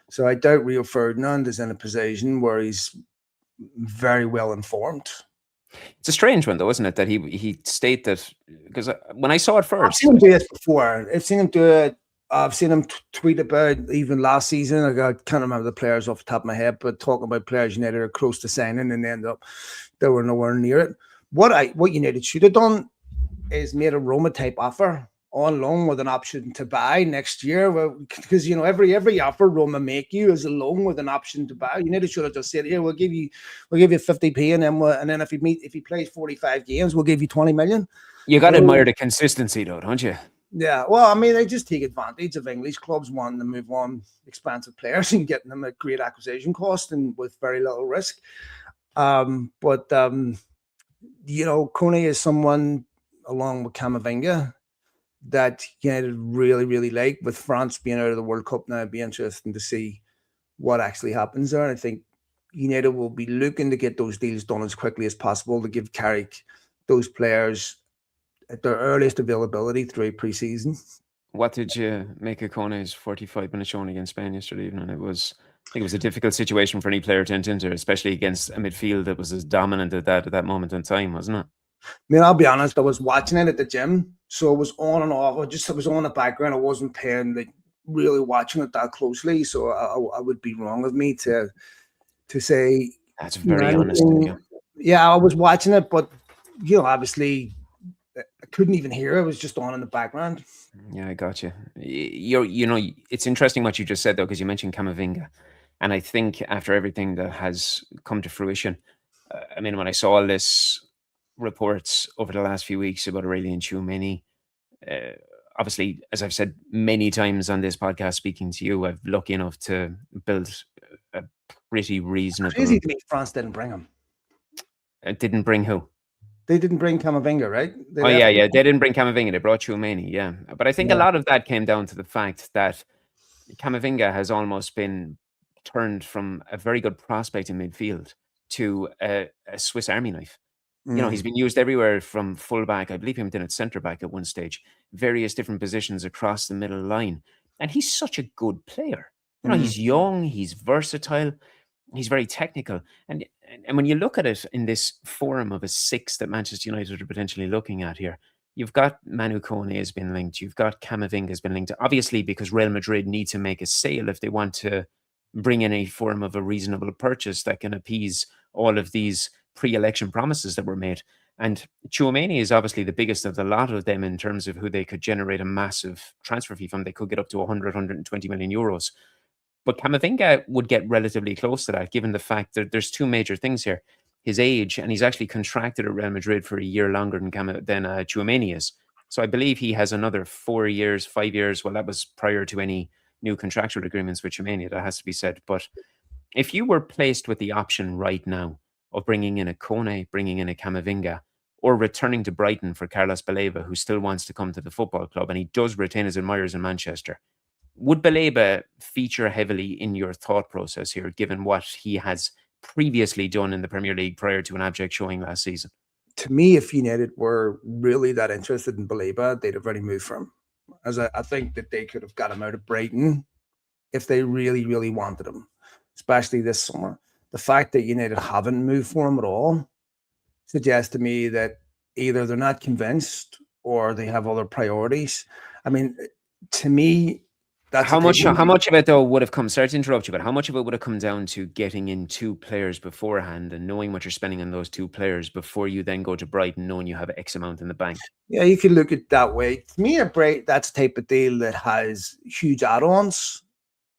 So I doubt Rio Ferdinand is in a position where he's very well informed. It's a strange one, though, isn't it? That he state that, because when I saw it first, I've seen him do this before. I've seen him do it. I've seen him tweet about even last season. I can't remember the players off the top of my head, but talking about players United are close to signing and end up they were nowhere near it. What United should have done is made a Roma type offer on loan with an option to buy next year. Because every offer Roma make you is a loan with an option to buy. United should have just said, "Here, we'll give you 50p, and then if he plays 45 games, we'll give you 20 million." You got to admire the consistency, though, don't you? Yeah, well, I mean, they just take advantage of English clubs wanting to move on expensive players and getting them at great acquisition cost and with very little risk. Kone is someone, along with Camavinga, that United really, really like. With France being out of the World Cup now, it'd be interesting to see what actually happens there. And I think United will be looking to get those deals done as quickly as possible to give Carrick those players at their earliest availability through pre-season. What did you make of Kone's 45-minute showing against Spain yesterday evening? I think it was a difficult situation for any player to enter into, especially against a midfield that was as dominant at that moment in time, wasn't it? I mean, I'll be honest, I was watching it at the gym, so it was on and off. It was on the background. I wasn't paying really watching it that closely, so I would be wrong of me to say. That's very honest. Yeah, I was watching it, but obviously I couldn't even hear it. It was just on in the background. Yeah, I got you. It's interesting what you just said, though, because you mentioned Camavinga. And I think after everything that has come to fruition, I mean, when I saw all this reports over the last few weeks about Aurelien Tchouameni, obviously, as I've said many times on this podcast, speaking to you, I'm lucky enough to build a pretty reasonable... Crazy to me France didn't bring him. Didn't bring who? They didn't bring Camavinga, right? They didn't bring Camavinga. They brought Tchouameni, yeah. But I think a lot of that came down to the fact that Camavinga has almost been turned from a very good prospect in midfield to a Swiss Army knife. He's been used everywhere from fullback. I believe he went in at centre back at one stage, various different positions across the middle line. And he's such a good player. He's young, he's versatile, he's very technical. And when you look at it in this forum of a six that Manchester United are potentially looking at here, you've got Manu Kone has been linked. You've got Camavinga has been linked. Obviously, because Real Madrid need to make a sale if they want to bring in a form of a reasonable purchase that can appease all of these pre-election promises that were made. And Tchouaméni is obviously the biggest of the lot of them in terms of who they could generate a massive transfer fee from. They could get up to 100, 120 million euros. But Camavinga would get relatively close to that, given the fact that there's two major things here. His age, and he's actually contracted at Real Madrid for a year longer than Tchouaméni is. So I believe he has another 4 years, 5 years. Well, that was prior to any new contractual agreements with Tchouaméni, that has to be said. But if you were placed with the option right now of bringing in a Kone, bringing in a Camavinga, or returning to Brighton for Carlos Baleba, who still wants to come to the football club, and he does retain his admirers in Manchester, would Baleba feature heavily in your thought process here, given what he has previously done in the Premier League prior to an abject showing last season? To me, if United were really that interested in Baleba, they'd have already moved for him. As I think that they could have got him out of Brighton if they really, really wanted him, especially this summer. The fact that United haven't moved for him at all suggests to me that either they're not convinced or they have other priorities. I mean, to me, that's how much of it though would have come, sorry to interrupt you, but how much of it would have come down to getting in two players beforehand and knowing what you're spending on those two players before you then go to Brighton knowing you have X amount in the bank? Yeah, you could look at it that way. To me, that's a type of deal that has huge add-ons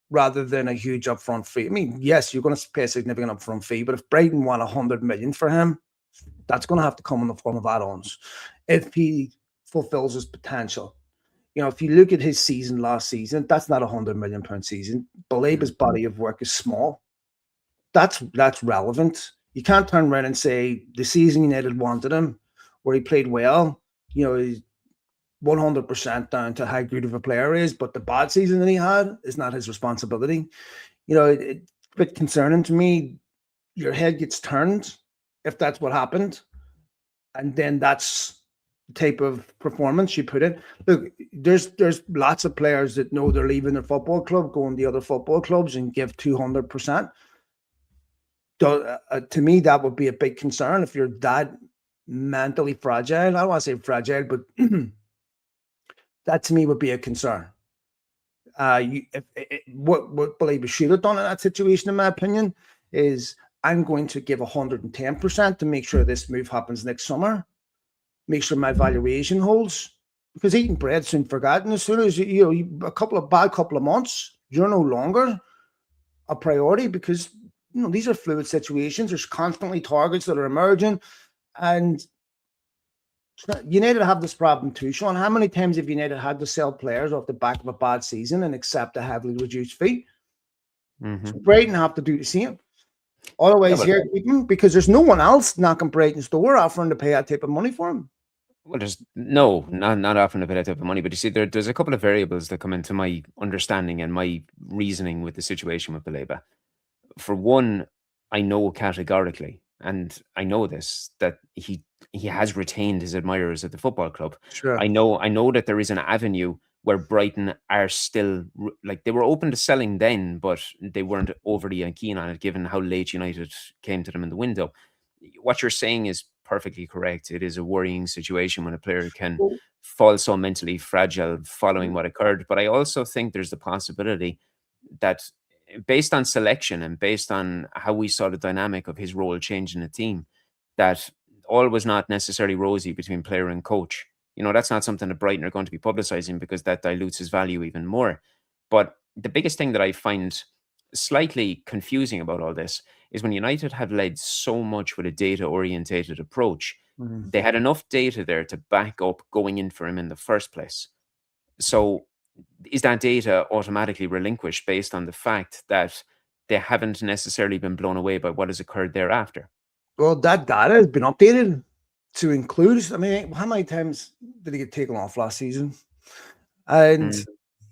rather than a huge upfront fee. I mean, yes, you're going to pay a significant upfront fee, but if Brighton want 100 million for him, that's going to have to come in the form of add-ons if he fulfills his potential. You know, if you look at his season last season, that's not £100 million season. Baleba's body of work is small. That's relevant. You can't turn around and say the season United wanted him, where he played well, you know, he's 100% down to how good of a player he is, but the bad season that he had is not his responsibility. You know, it's a bit concerning to me. Your head gets turned if that's what happened, and then that's the type of performance you put in. Look, there's lots of players that know they're leaving their football club, going to other football clubs and give 200%. To me, that would be a big concern if you're that mentally fragile. I don't want to say fragile, but that to me would be a concern. What Baleba should have done in that situation, in my opinion, is I'm going to give 110% to make sure this move happens next summer. Make sure my valuation holds, because eating bread soon forgotten. As soon as a couple of months, you're no longer a priority, because these are fluid situations. There's constantly targets that are emerging, and United have this problem too, Shaun. How many times have United had to sell players off the back of a bad season and accept a heavily reduced fee? So Brighton have to do the same. Otherwise, because there's no one else knocking Brighton's door offering to pay that type of money for him. Well, there's not offering to pay that type of money, but you see, there's a couple of variables that come into my understanding and my reasoning with the situation with Baleba. For one, I know categorically, and I know this, that he has retained his admirers at the football club. Sure. I know that there is an avenue where Brighton are still, like, they were open to selling then, but they weren't overly keen on it, given how late United came to them in the window. What you're saying is perfectly correct. It is a worrying situation when a player can fall so mentally fragile following what occurred. But I also think there's the possibility that, based on selection and based on how we saw the dynamic of his role change in the team, that all was not necessarily rosy between player and coach. That's not something that Brighton are going to be publicizing, because that dilutes his value even more. But the biggest thing that I find slightly confusing about all this is when United have led so much with a data-orientated approach, they had enough data there to back up going in for him in the first place. So is that data automatically relinquished based on the fact that they haven't necessarily been blown away by what has occurred thereafter? Well, that data has been updated to include, I mean, how many times did he get taken off last season? And,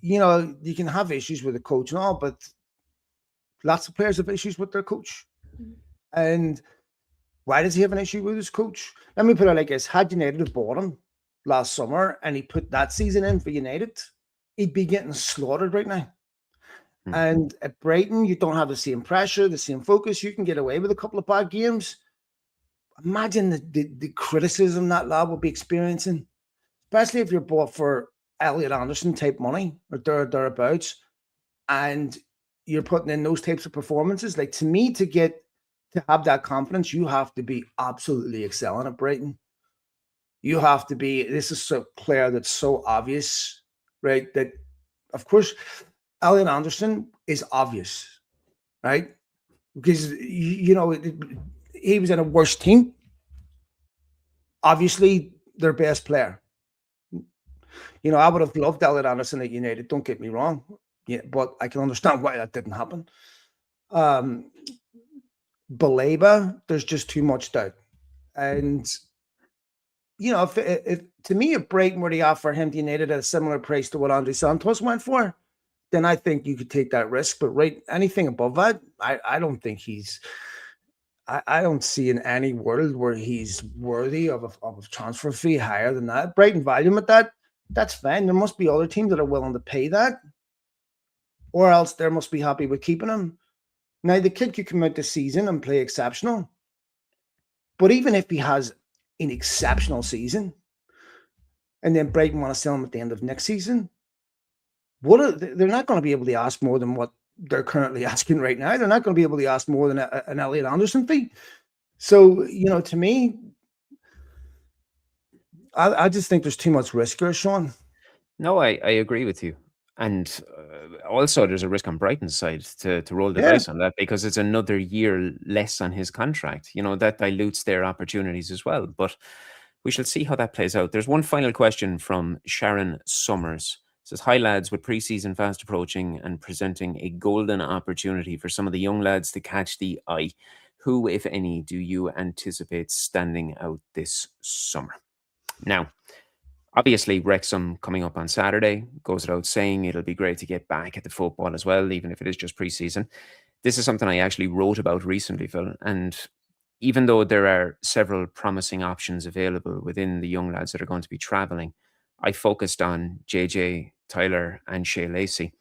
you can have issues with the coach and all, but lots of players have issues with their coach. And why does he have an issue with his coach? Let me put it like this. Had United have bought him last summer and he put that season in for United, he'd be getting slaughtered right now. And at Brighton, you don't have the same pressure, the same focus. You can get away with a couple of bad games. Imagine the criticism that lad will be experiencing, especially if you're bought for Elliot Anderson type money or thereabouts, and you're putting in those types of performances. Like, to me, to have that confidence, you have to be absolutely excelling at Brighton. You have to be. This is a player that's so obvious, right? That, of course, Elliot Anderson is obvious, right? Because he was in a worse team. Obviously, their best player. I would have loved Elliot Anderson at United. Don't get me wrong, yeah, but I can understand why that didn't happen. Baleba, there's just too much doubt, and if to me, if Brighton were to offer him to United at a similar price to what Andre Santos went for, then I think you could take that risk. But anything above that, I don't think he's. I don't see in any world where he's worthy of a transfer fee higher than that. Brighton value him at that. That's fine. There must be other teams that are willing to pay that, or else they must be happy with keeping him. Now, the kid could come out this season and play exceptional, but even if he has an exceptional season, and then Brighton want to sell him at the end of next season, they're not going to be able to ask more than what they're currently asking right now. They're not going to be able to ask more than an Elliot Anderson fee. So, to me, I just think there's too much risk here, Shaun. No, I agree with you. And also, there's a risk on Brighton's side to roll the Yeah. dice on that, because it's another year less on his contract. That dilutes their opportunities as well. But we shall see how that plays out. There's one final question from Sharon Summers. It says, hi lads, with pre-season fast approaching and presenting a golden opportunity for some of the young lads to catch the eye, who, if any, do you anticipate standing out this summer? Now, obviously, Wrexham coming up on Saturday goes without saying. It'll be great to get back at the football as well, even if it is just pre-season. This is something I actually wrote about recently, Phil. And even though there are several promising options available within the young lads that are going to be travelling, I focused on JJ, Tyler, and Shea Lacey.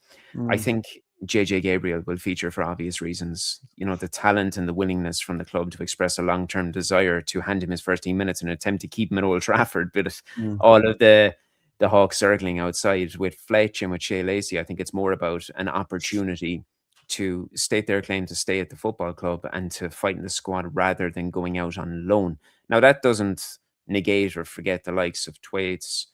I think JJ Gabriel will feature for obvious reasons. The talent and the willingness from the club to express a long-term desire to hand him his first 10 minutes in an attempt to keep him at Old Trafford, but all of the Hawks circling outside with Fletch and with Shea Lacey, I think it's more about an opportunity to state their claim to stay at the football club and to fight in the squad rather than going out on loan. Now, that doesn't negate or forget the likes of Thwaites,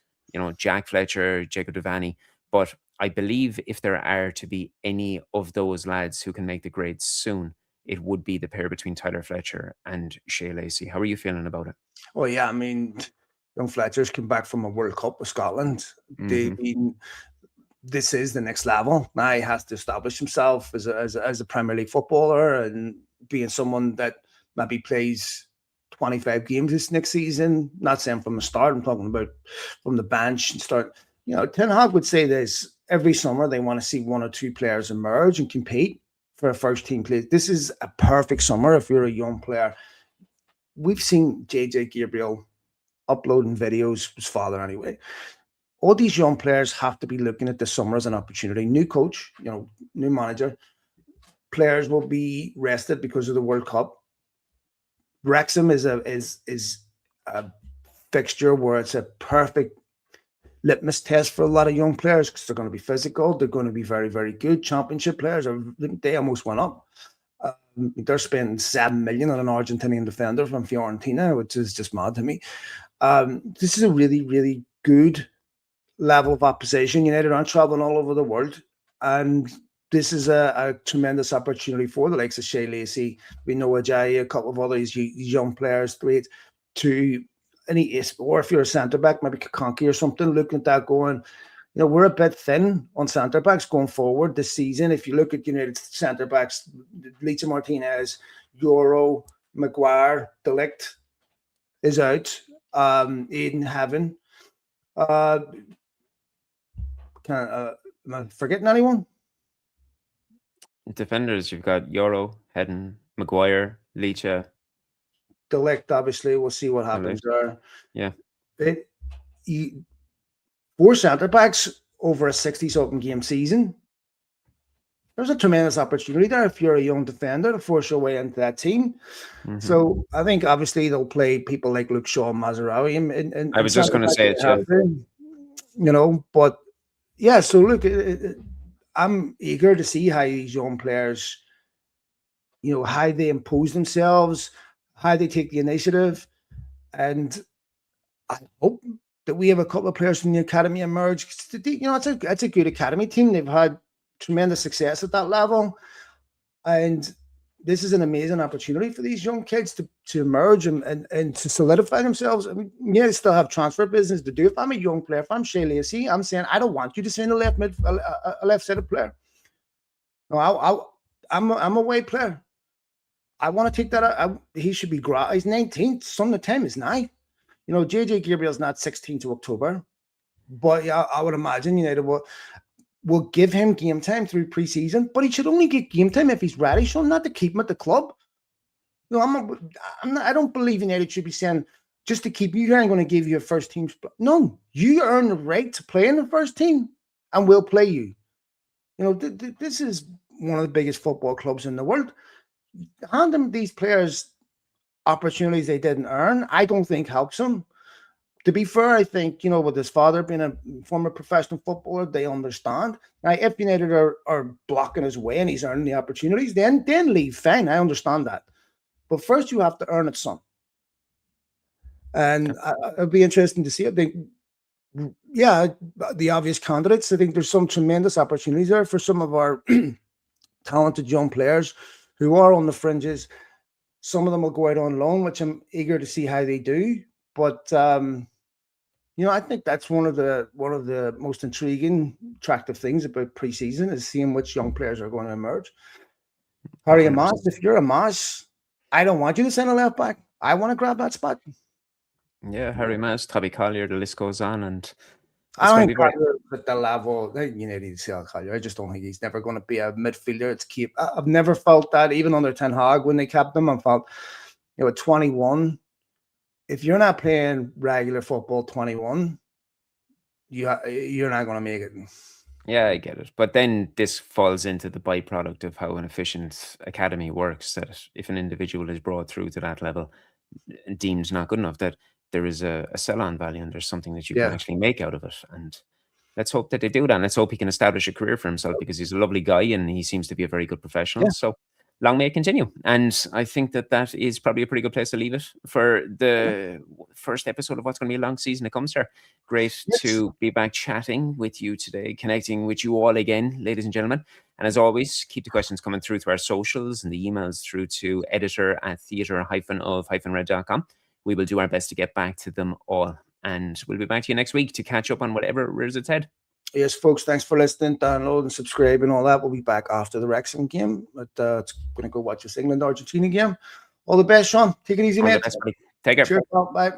Jack Fletcher, Jacob Devaney, but I believe if there are to be any of those lads who can make the grade soon, it would be the pair between Tyler Fletcher and Shea Lacey. How are you feeling about it? Oh, yeah. I mean, young Fletcher's come back from a World Cup with Scotland. This is the next level. Now he has to establish himself as a Premier League footballer and being someone that maybe plays 25 games this next season. Not saying from the start, I'm talking about from the bench and start. Ten Hag would say this every summer. They want to see one or two players emerge and compete for a first team place. This is a perfect summer if you're a young player. We've seen JJ Gabriel uploading videos, his father anyway. All these young players have to be looking at the summer as an opportunity. New coach, new manager. Players will be rested because of the World Cup. Wrexham is a fixture where it's a perfect litmus test for a lot of young players because they're going to be physical. They're going to be very, very good. Championship players they almost went up. They're spending $7 million on an Argentinian defender from Fiorentina, which is just mad to me. This is a really, really good level of opposition. United aren't traveling all over the world, and this is a tremendous opportunity for the likes of Shea Lacey, we know Ajayi, a couple of others, young players, or if you're a centre back, maybe Kakonki or something, looking at that going, we're a bit thin on centre backs going forward this season. If you look at United centre backs, Licha Martinez, Euro, Maguire, De Ligt is out, Aiden Heaven. Am I forgetting anyone? Defenders, you've got Euro, Hedden, Maguire, Licha. De Ligt, obviously. We'll see what happens there. Yeah. 4 centre backs over a 60-something game season. There's a tremendous opportunity there if you're a young defender to force your way into that team. So I think obviously they'll play people like Luke Shaw, Mazraoui. And I was just going to say it, but yeah. So look, I'm eager to see how these young players, how they impose themselves, how they take the initiative, and I hope that we have a couple of players from the academy emerge. It's a good academy team. They've had tremendous success at that level, and this is an amazing opportunity for these young kids to emerge and to solidify themselves. I mean, they still have transfer business to do. If I'm a young player, if I'm Shea Lacey, I'm saying I don't want you to sign a left-sided player. No, I'm a wide player. I want to take that out. He should be he's 19th. Some of the time is now. JJ Gabriel's not 16th to October, but yeah, I would imagine United will give him game time through preseason, but he should only get game time if he's ready. So not to keep him at the club. I don't believe United should be saying just to keep you here, I'm going to give you a first team spot. No, you earn the right to play in the first team, and we'll play you. This is one of the biggest football clubs in the world. Hand them these players opportunities they didn't earn, I don't think helps them. To be fair, I think, with his father being a former professional footballer, they understand. Now, if United are blocking his way and he's earning the opportunities, then leave. Fine, I understand that. But first, you have to earn it, son. And it'll be interesting to see. I think, the obvious candidates. I think there's some tremendous opportunities there for some of our talented young players who are on the fringes. Some of them will go out on loan, which I'm eager to see how they do. But I think that's one of the most intriguing, attractive things about preseason is seeing which young players are going to emerge. Harry Amash, if you're Amash, I don't want you to send a left back. I want to grab that spot. Yeah, Harry Amash, Travis Collier, the list goes on, and I don't think Collier at the level you need to sell Collier. I just don't think he's never going to be a midfielder. I've never felt that even under Ten Hag when they kept him. I felt, at 21, if you're not playing regular football 21, you're not going to make it. Yeah, I get it. But then this falls into the byproduct of how an efficient academy works, that if an individual is brought through to that level, deemed not good enough, that there is a sell-on value and there's something that you can actually make out of it. And let's hope that they do that. And let's hope he can establish a career for himself, because he's a lovely guy and he seems to be a very good professional. Yeah. So long may it continue. And I think that is probably a pretty good place to leave it for the first episode of what's going to be a long season that comes there. Great to be back chatting with you today, connecting with you all again, ladies and gentlemen. And as always, keep the questions coming through to our socials and the emails through to editor@theatre-of-red.com. We will do our best to get back to them all. And we'll be back to you next week to catch up on whatever rears its head. Yes, folks, thanks for listening, download and subscribe and all that. We'll be back after the Wrexham game. But it's going to go watch this England-Argentina game. All the best, Shaun. Take it easy, mate. Take care. Cheers, bye.